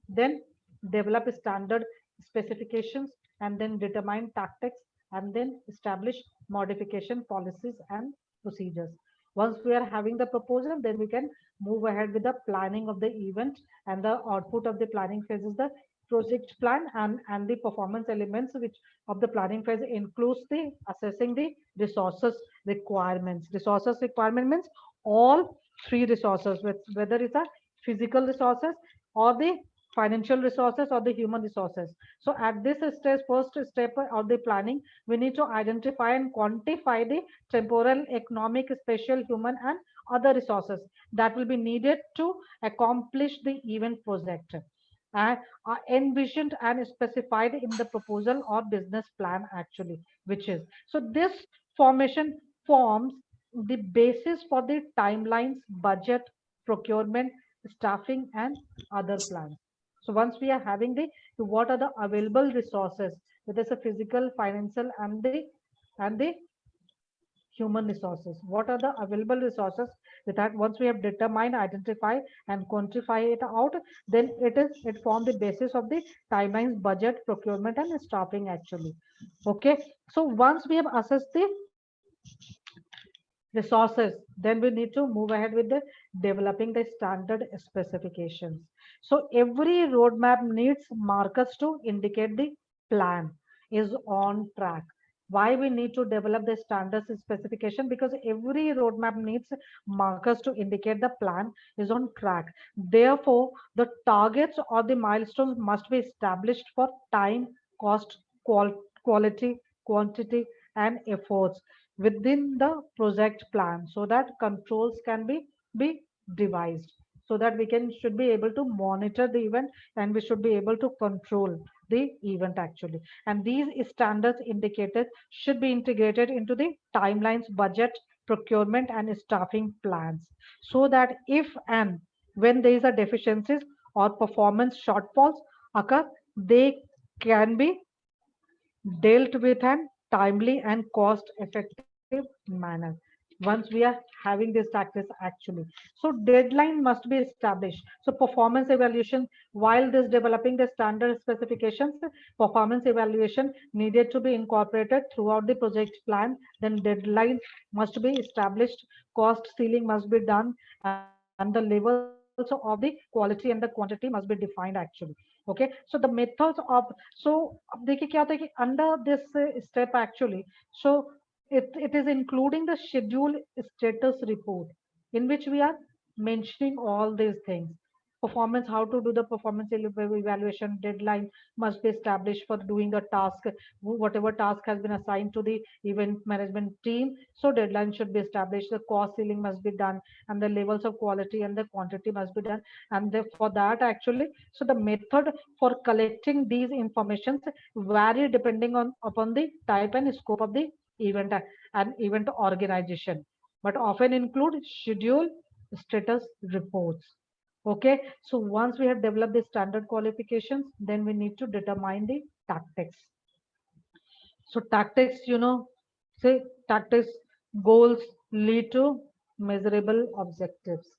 then develop standard specifications, and then determine tactics, and then establish modification policies and procedures. Once we are having the proposal, then we can move ahead with the planning of the event, and the output of the planning phase is the project plan, and the performance elements which of the planning phase includes the assessing the resources requirements. Resources requirement means all three resources, whether it's a physical resources or the financial resources or the human resources. So at this stage, first step of the planning, we need to identify and quantify the temporal, economic, spatial, human, and other resources that will be needed to accomplish the event project, and are envisioned and specified in the proposal or business plan actually, which is, so this formation forms the basis for the timelines, budget, procurement, staffing, and other plans. So once we are having the what are the available resources, whether it's a physical, financial, and the human resources, what are the available resources, with that once we have determined, identify, and quantify it out, then it form the basis of the timelines, budget, procurement, and staffing actually. Okay, so once we have assessed the resources, then we need to move ahead with the developing the standard specifications. So every roadmap needs markers to indicate the plan is on track. Why we need to develop the standards specification? Because every roadmap needs markers to indicate the plan is on track. Therefore, the targets or the milestones must be established for time, cost, quality, quantity, and efforts within the project plan, so that controls can be devised, so that we can should be able to monitor the event, and we should be able to control the event actually. And these standards indicators should be integrated into the timelines, budget, procurement, and staffing plans, so that if and when there is a deficiencies or performance shortfalls occur, they can be dealt with an timely and cost effective manner. Once we are having this practice actually, so deadline must be established. So performance evaluation, while this developing the standard specifications, performance evaluation needed to be incorporated throughout the project plan. Then deadline must be established, cost ceiling must be done, and the levels of the quality and the quantity must be defined actually. Okay, so the methods of, so अब देखिए क्या होता है कि under this step actually, so it is including the schedule status report, in which we are mentioning all these things. Performance, how to do the performance evaluation, deadline must be established for doing the task, whatever task has been assigned to the event management team. So deadline should be established, the cost ceiling must be done, and the levels of quality and the quantity must be done. And for that actually, so the method for collecting these informations vary depending on upon the type and scope of the event and event organization, but often include schedule, status reports. Okay, so once we have developed the standard qualifications, then we need to determine the tactics. So tactics, say tactics goals lead to measurable objectives.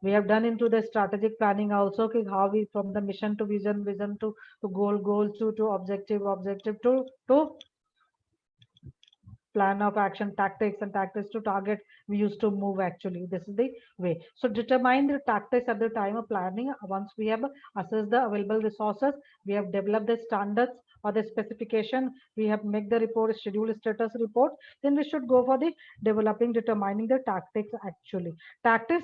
We have done into the strategic planning also, okay, how we from the mission to vision, vision to goal, goal to objective, objective to plan of action, tactics, and tactics to target we used to move. Actually, this is the way. So determine the tactics at the time of planning. Once we have assessed the available resources, we have developed the standards or the specification, we have make the report, schedule status report, then we should go for the developing, determining the tactics. Actually tactics,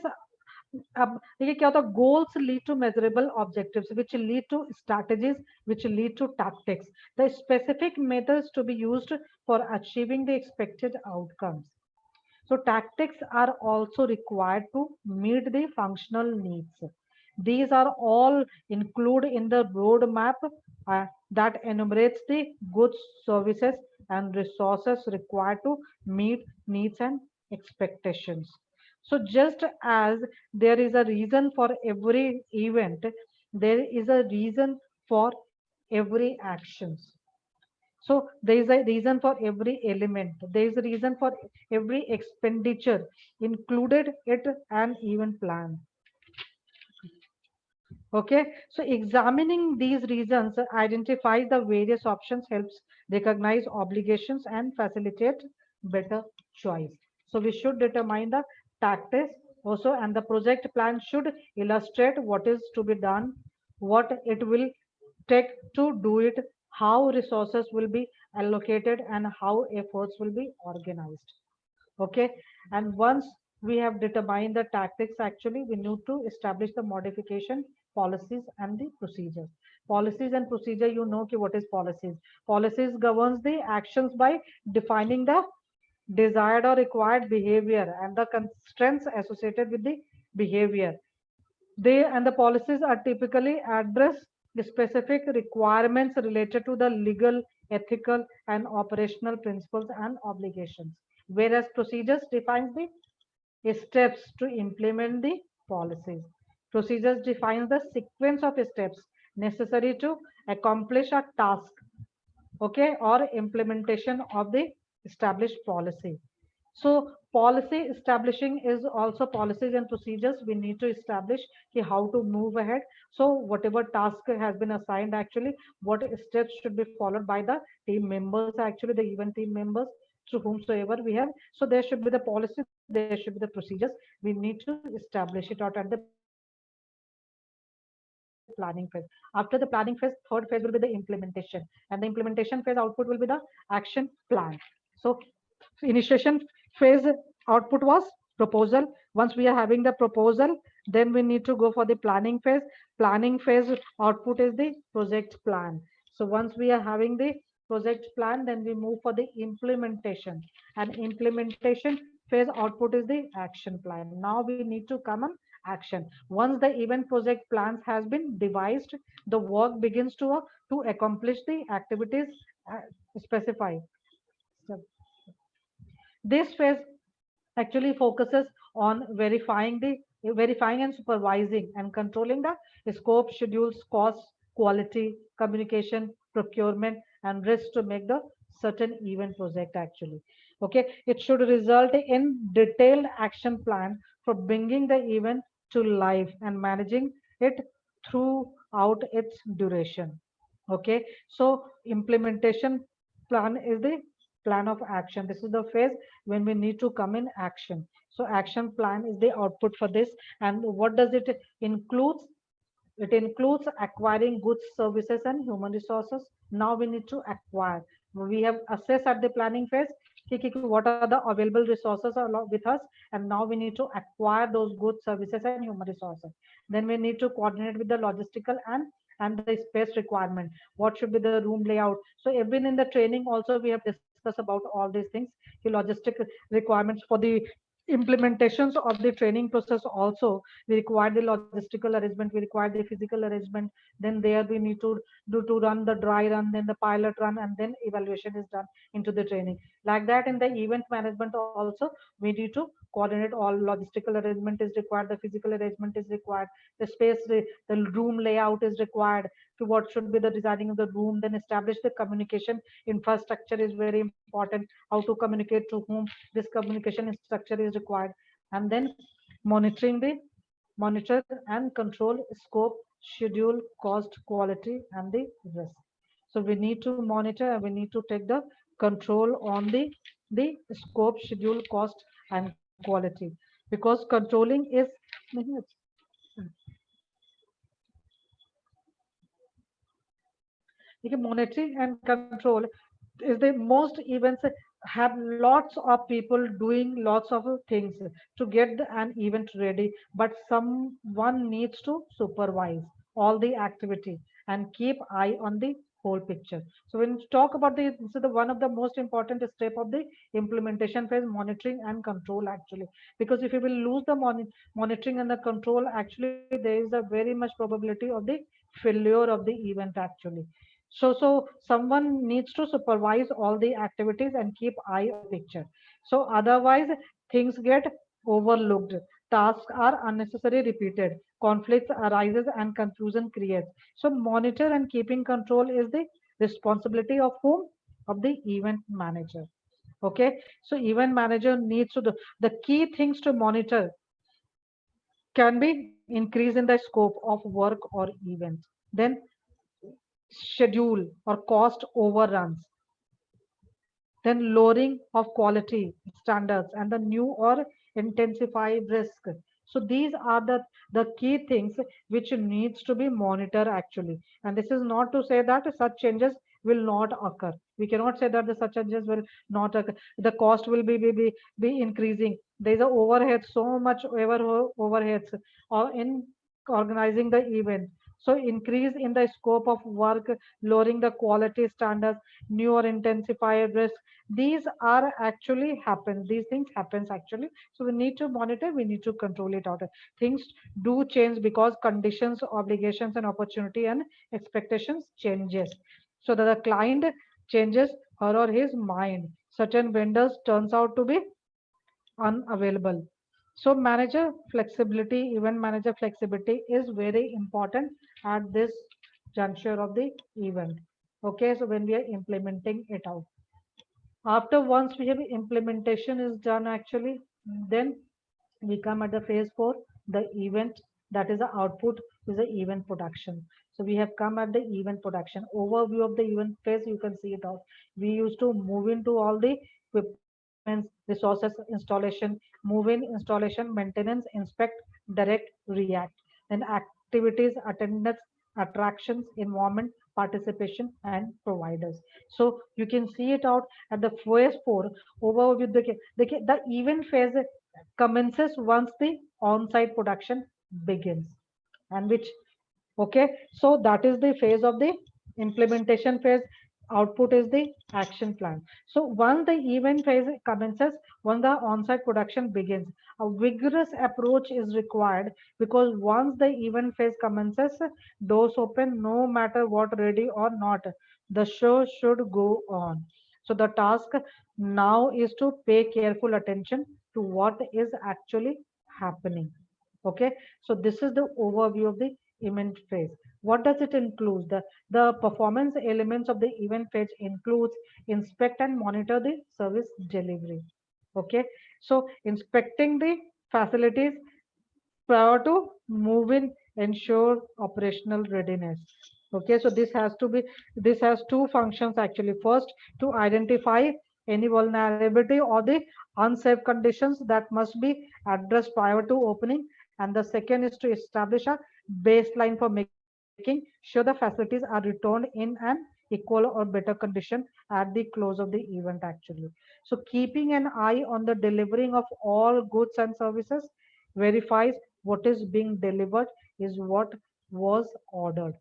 अब देखिए क्या होता है, goals lead to measurable objectives which lead to strategies which lead to tactics, the specific methods to be used for achieving the expected outcomes. So tactics are also required to meet the functional needs. These are all included in the roadmap that enumerates the goods, services, and resources required to meet needs and expectations. So just as there is a reason for every event, there is a reason for every actions. So there is a reason for every element. There is a reason for every expenditure included it an event plan. Okay, so examining these reasons identifies the various options, helps recognize obligations and facilitate better choice. So we should determine the tactics also, and the project plan should illustrate what is to be done, what it will take to do it, how resources will be allocated, and how efforts will be organized. Okay, and once we have determined the tactics, actually we need to establish the modification policies and the procedures. Policies and procedure, what is policies. Policies governs the actions by defining the desired or required behavior and the constraints associated with the behavior. They and the policies are typically address the specific requirements related to the legal, ethical, and operational principles and obligations, whereas procedures defines the steps to implement the policies. Procedures defines the sequence of steps necessary to accomplish a task, okay, or implementation of the established policy. So policy establishing is also policies and procedures we need to establish how to move ahead. So whatever task has been assigned, actually what steps should be followed by the team members, actually the event team members through whomsoever we have. So there should be the policy, there should be the procedures. We need to establish it out at the planning phase. After the planning phase, third phase will be the implementation, and the implementation phase output will be the action plan. So initiation phase output was proposal. Once we are having the proposal, then we need to go for the planning phase. Planning phase output is the project plan. So once we are having the project plan, then we move for the implementation, and implementation phase output is the action plan. Now we need to come on action. Once the event project plans has been devised, the work begins to accomplish the activities specified. So this phase actually focuses on verifying and supervising and controlling the scope, schedules, costs, quality, communication, procurement, and risk to make the certain event project. Actually, okay, it should result in detailed action plan for bringing the event to life and managing it throughout its duration. Okay, so implementation plan is the plan of action. This is the phase when we need to come in action. So action plan is the output for this. And what does it include? It includes acquiring goods, services, and human resources. Now we need to acquire. We have assessed at the planning phase what are the available resources with us, and now we need to acquire those goods, services, and human resources. Then we need to coordinate with the logistical and the space requirement. What should be the room layout? So even in the training also we have discussed about all these things, the logistic requirements for the implementations of the training process. Also we require the logistical arrangement, we require the physical arrangement. Then there we need to do to run the dry run, then the pilot run, and then evaluation is done into the training. Like that in the event management also we need to coordinate. All logistical arrangement is required, the physical arrangement is required, the the room layout is required, to what should be the designing of the room, then establish the communication infrastructure is very important, how to communicate to whom, this communication structure is required. And then monitoring the monitor and control scope, schedule, cost, quality, and the risk. So we need to monitor and we need to take the control on the scope, schedule, cost, and quality, because controlling is monitoring and control is the most events have lots of people doing lots of things to get an event ready, but someone needs to supervise all the activity and keep eye on the whole picture. So when you talk about this is the one of the most important step of the implementation phase, monitoring and control actually. Because if you will lose the monitoring and the control, actually there is a very much probability of the failure of the event actually. So someone needs to supervise all the activities and keep eye on picture. So otherwise things get overlooked, tasks are unnecessarily repeated, conflicts arises, and confusion creates. So monitor and keeping control is the responsibility of whom? Of the event manager. Okay, so event manager needs to do the key things to monitor can be increase in the scope of work or event, then schedule or cost overruns, then lowering of quality standards, and the new or intensify risk. So these are the key things which needs to be monitored actually. And this is not to say that such changes will not occur. We cannot say that the such changes will not occur. The cost will be increasing. There is a overhead, so much overheads or in organizing the event. So increase in the scope of work, lowering the quality standards, new or intensified risk. These are actually happen. These things happens actually. So we need to monitor, we need to control it out. Things do change because conditions, obligations, and opportunity and expectations changes. So that the client changes her or his mind. Certain vendors turns out to be unavailable. So manager flexibility, event manager flexibility is very important at this juncture of the event. Okay, so when we are implementing it out. After once we have implementation is done actually, then we come at the phase 4, the event, that is the output is the event production. So we have come at the event production. Overview of the event phase, you can see it out. We used to move into all the equipments, resources, installation, move in, installation, maintenance, inspect, direct, react. Then activities, attendance, attractions, environment, participation, and providers. So you can see it out at the phase 4 overview. The event phase commences once the on-site production begins, and which okay, so that is the phase of the implementation phase. Output is the action plan. So once the event phase commences, when the on-site production begins, a vigorous approach is required, because once the event phase commences, doors open, no matter what, ready or not, the show should go on. So the task now is to pay careful attention to what is actually happening. Okay, so this is the overview of the event phase. What does it include? The performance elements of the event phase includes inspect and monitor the service delivery. Okay, so inspecting the facilities prior to move in, ensure operational readiness. Okay, so this has two functions actually. First, to identify any vulnerability or the unsafe conditions that must be addressed prior to opening, and the second is to establish a baseline for making sure the facilities are returned in an equal or better condition at the close of the event actually. So keeping an eye on the delivering of all goods and services verifies what is being delivered is what was ordered.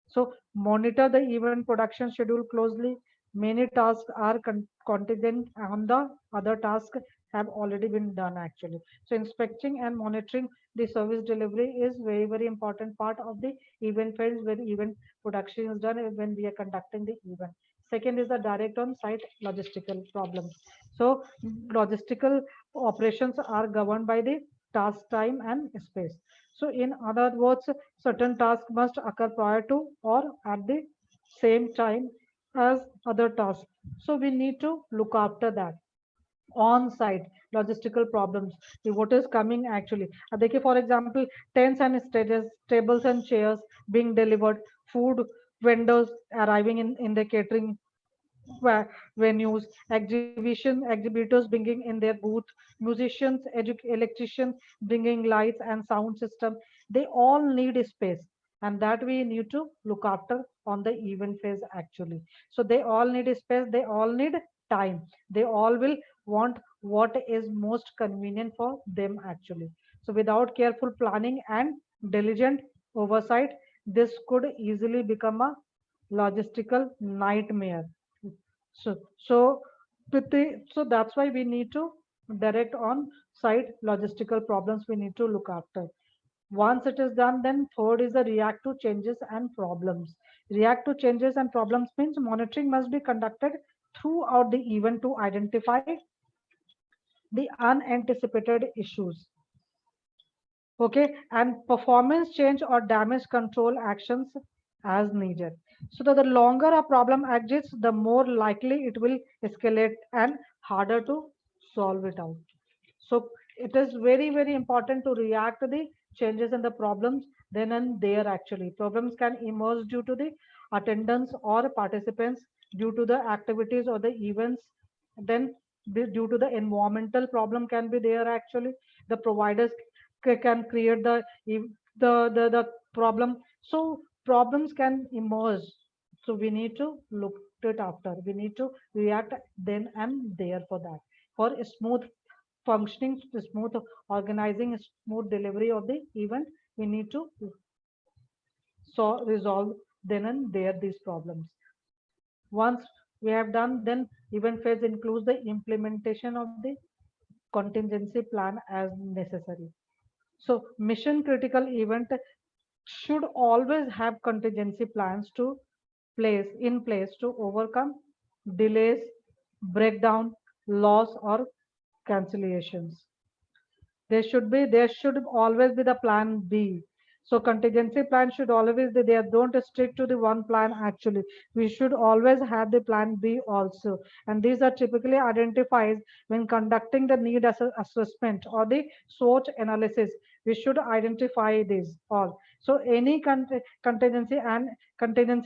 So monitor the event production schedule closely. Many tasks are contingent on the other tasks have already been done actually. So inspecting and monitoring the service delivery is very important part of the event phase where event production is done when we are conducting the event. Second is the direct on site logistical problems. So logistical operations are governed by the task time and space. So in other words, certain tasks must occur prior to or at the same time as other tasks. So we need to look after that on-site logistical problems. What is coming actually? For example, tents and stages, tables and chairs being delivered, food vendors arriving in the catering venues, exhibitors bringing in their booth, musicians, electricians bringing lights and sound system. They all need space, and that we need to look after on the event phase actually. So they all need space, they all need time. They all will want what is most convenient for them actually. So without careful planning and diligent oversight, this could easily become a logistical nightmare. So so that's why we need to direct on site logistical problems we need to look after. Once it is done, then third is the react to changes and problems. React to changes and problems means monitoring must be conducted throughout the event to identify the unanticipated issues. Okay, and performance change or damage control actions as needed. So that the longer a problem exists, the more likely it will escalate and harder to solve it out. So it is very important to react to the changes in the problems then and there actually. Problems can emerge due to the attendance or participants, due to the activities or the events, then due to the environmental problem can be there actually. The providers can create the problem. So problems can emerge, so we need to look it after, we need to react then and there for that, for a smooth functioning, smooth organizing, smooth delivery of the event. We need to resolve then and there these problems. Once we have done, then event phase includes the implementation of the contingency plan as necessary. So mission critical event should always have contingency plans to place to overcome delays, breakdown, loss, or cancellations. There should always be the plan B. So contingency plan should always be there. Don't stick to the one plan actually. We should always have the plan B also. And these are typically identified when conducting the need assessment or the SWOT analysis. We should identify these all. So any contingency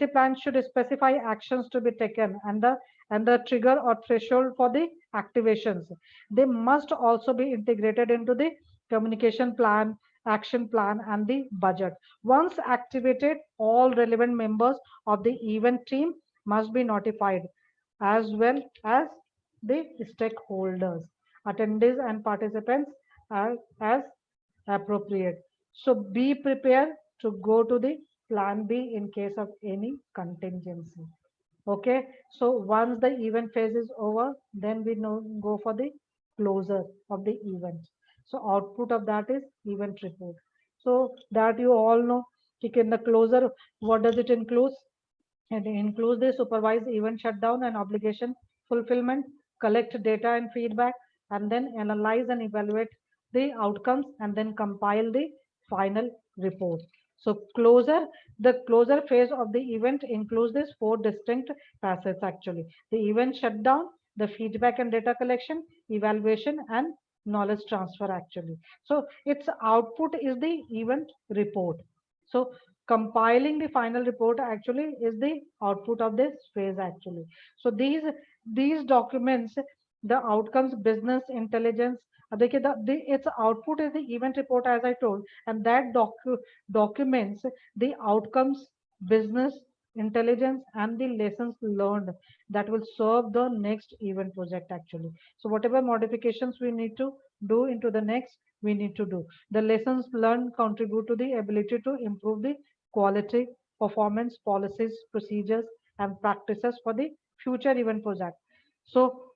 plan should specify actions to be taken and the trigger or threshold for the activations. They must also be integrated into the communication plan, action plan, and the budget. Once activated, all relevant members of the event team must be notified, as well as the stakeholders, attendees, and participants as appropriate. So be prepared to go to the plan B in case of any contingency. Okay, so once the event phase is over, then we go for the closure of the event. So output of that is event report. So that you all know, in the closure, what does it include? It includes the supervised event shutdown and obligation fulfillment, collect data and feedback, and then analyze and evaluate the outcomes, and then compile the final report. So the closure phase of the event includes these four distinct facets actually. The event shutdown, the feedback and data collection, evaluation, and knowledge transfer actually. So its output is the event report. So compiling the final report actually is the output of this phase actually. So these documents the outcomes, business intelligence, its output is the event report as I told, and that documents the outcomes, business intelligence and the lessons learned that will serve the next event project actually. So whatever modifications we need to do into the next, we need to do. The lessons learned contribute to the ability to improve the quality, performance, policies, procedures, and practices for the future event project. So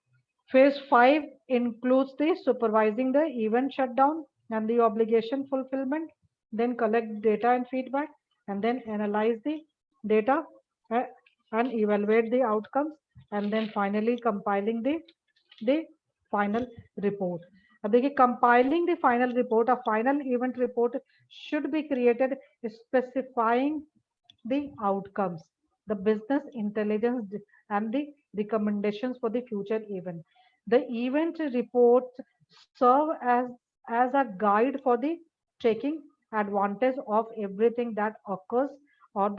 phase 5 includes the supervising the event shutdown and the obligation fulfillment, then collect data and feedback, and then analyze the data uh, and evaluate the outcomes, and then finally compiling the final report. अब देखिए compiling the final report, a final event report should be created specifying the outcomes, the business intelligence, and the recommendations for the future event. The event reports serve as a guide for the taking advantage of everything that occurs or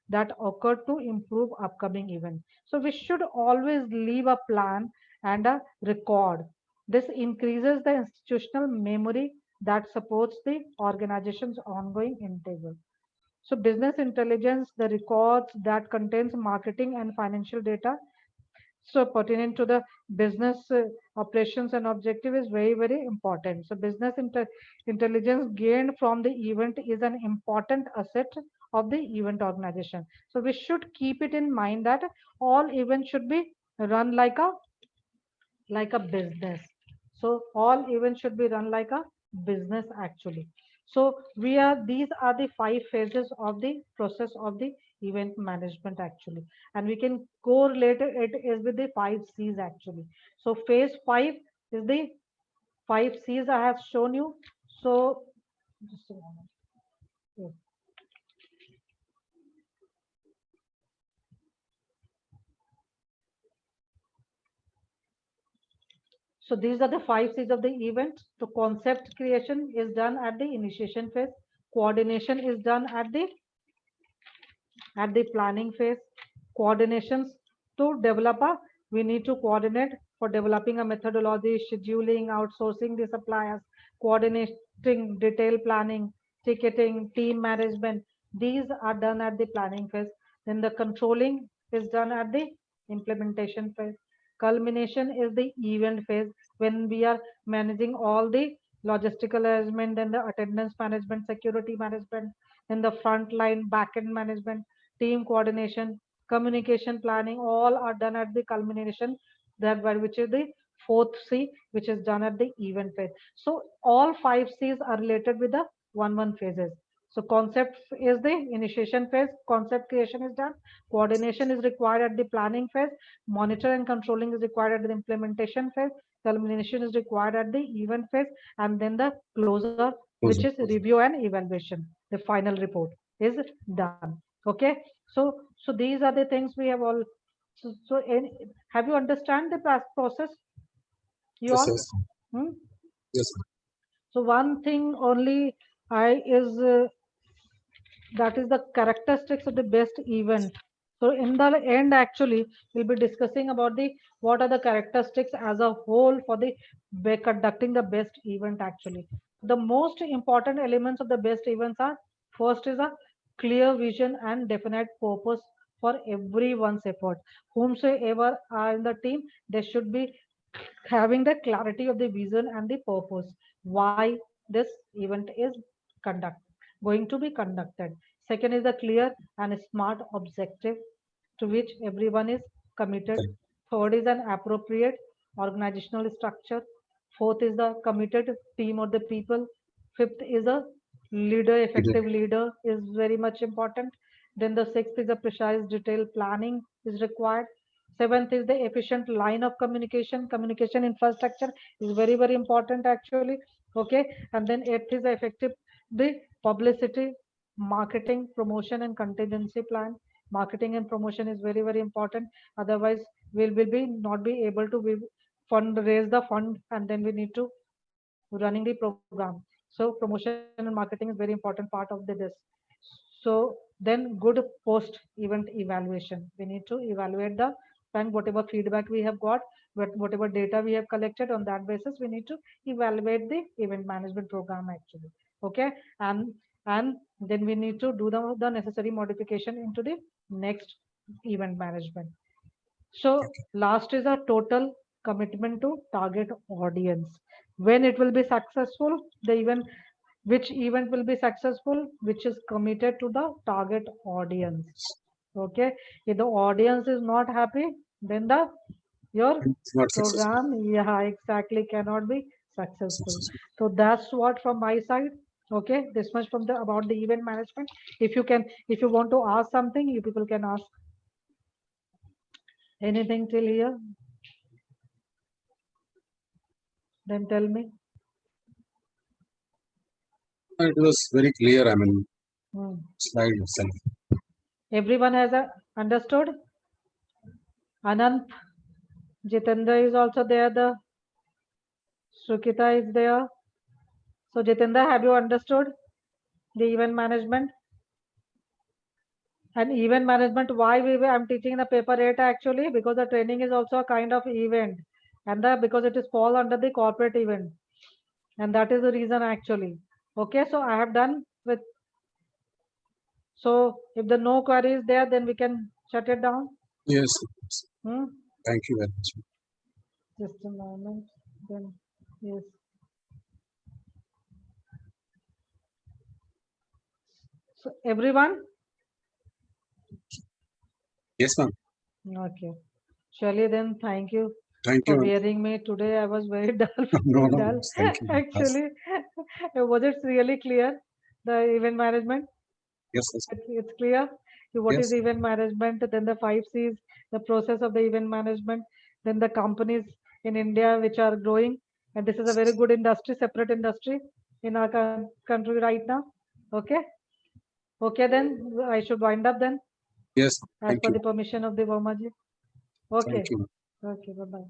that occurred to improve upcoming event. So we should always leave a plan and a record. This increases the institutional memory that supports the organization's ongoing endeavor. So business intelligence, the records that contains marketing and financial data, so pertinent to the business operations and objective is very, very important. So business intelligence gained from the event is an important asset of the event organization. So we should keep it in mind that all events should be run like a business. So all events should be run like a business actually. So these are the 5 phases of the process of the event management actually. And we can correlate it is with the 5 C's actually. So phase 5 is the 5 C's I have shown you. So just a moment. Yeah. So these are the 5 C's of the event. The concept creation is done at the initiation phase. Coordination is done at the planning phase. Coordinations to develop we need to coordinate for developing a methodology, scheduling, outsourcing the suppliers, coordinating detail planning, ticketing, team management. These are done at the planning phase. Then the controlling is done at the implementation phase. Culmination is the event phase when we are managing all the logistical arrangement, then the attendance management, security management, then the frontline backend management, team coordination, communication planning, all are done at the culmination, that which is the 4th C, which is done at the event phase. So all 5 C's are related with the 1 phases. So concept is the initiation phase, concept creation is done, coordination is required at the planning phase, monitor and controlling is required at the implementation phase, culmination is required at the event phase, and then the closer, which is review and evaluation. The final report is done. Okay, so these are the things we have all. Have you understand the process? You Yes, all? yes, Hmm? yes. So one thing only I is that is the characteristics of the best event. So in the end, actually, we'll be discussing about the what are the characteristics as a whole for the conducting the best event actually. The most important elements of the best events are first is a clear vision and definite purpose for everyone's effort. Whomsoever are in the team, they should be having the clarity of the vision and the purpose why this event is conduct going to be conducted. Second is the clear and smart objective to which everyone is committed. Third is an appropriate organizational structure. Fourth is the committed team of the people. Fifth is a leader, effective leader is very much important. Then the sixth is a precise detailed planning is required. Seventh is the efficient line of communication. Communication infrastructure is very, very important actually. Okay. And then eighth is the effective the publicity, marketing, promotion, and contingency plan. Marketing and promotion is very, very important. Otherwise, will be not be able to raise the fund, and then we need to running the program. So promotion and marketing is very important part of this. So then good post event evaluation. We need to evaluate the and whatever feedback we have got, whatever data we have collected, on that basis we need to evaluate the event management program actually. Okay, and and then we need to do the necessary modification into the next event management. So last is a total commitment to target audience. When it will be successful, the event, which event will be successful, which is committed to the target audience. Okay, if the audience is not happy, then your It's not successful. program, yeah, exactly, cannot be successful. So that's what from my side. Okay, this much from the about the event management. If you want to ask something, you people can ask anything till here. Then tell me. It was very clear. I mean, Hmm. slide itself. Everyone has understood. Anant, Jitendra is also there. The Shrukita is there. So Jitendra, have you understood the event management? And event management, why I'm teaching the paper 8 actually, because the training is also a kind of event, and because it is fall under the corporate event, and that is the reason actually. Okay, so I have done with. So if the no query is there, then we can shut it down. Yes. Hmm? Thank you very much. Just a moment. Then yes. So everyone. Yes, ma'am. Okay. Surely then thank you Thank for you. bearing me today. I was very dull. No, very no, dull. thank you. Actually, was it really clear? The event management? Yes, yes. It's clear. What is Yes. event management? Then the 5 C's, the process of the event management. Then the companies in India which are growing, and this is a very good industry, separate industry in our country right now. Okay. Okay, then I should wind up then Yes. as Thank per you. the permission of the Verma ji. Okay. Thank you. Okay. Bye bye.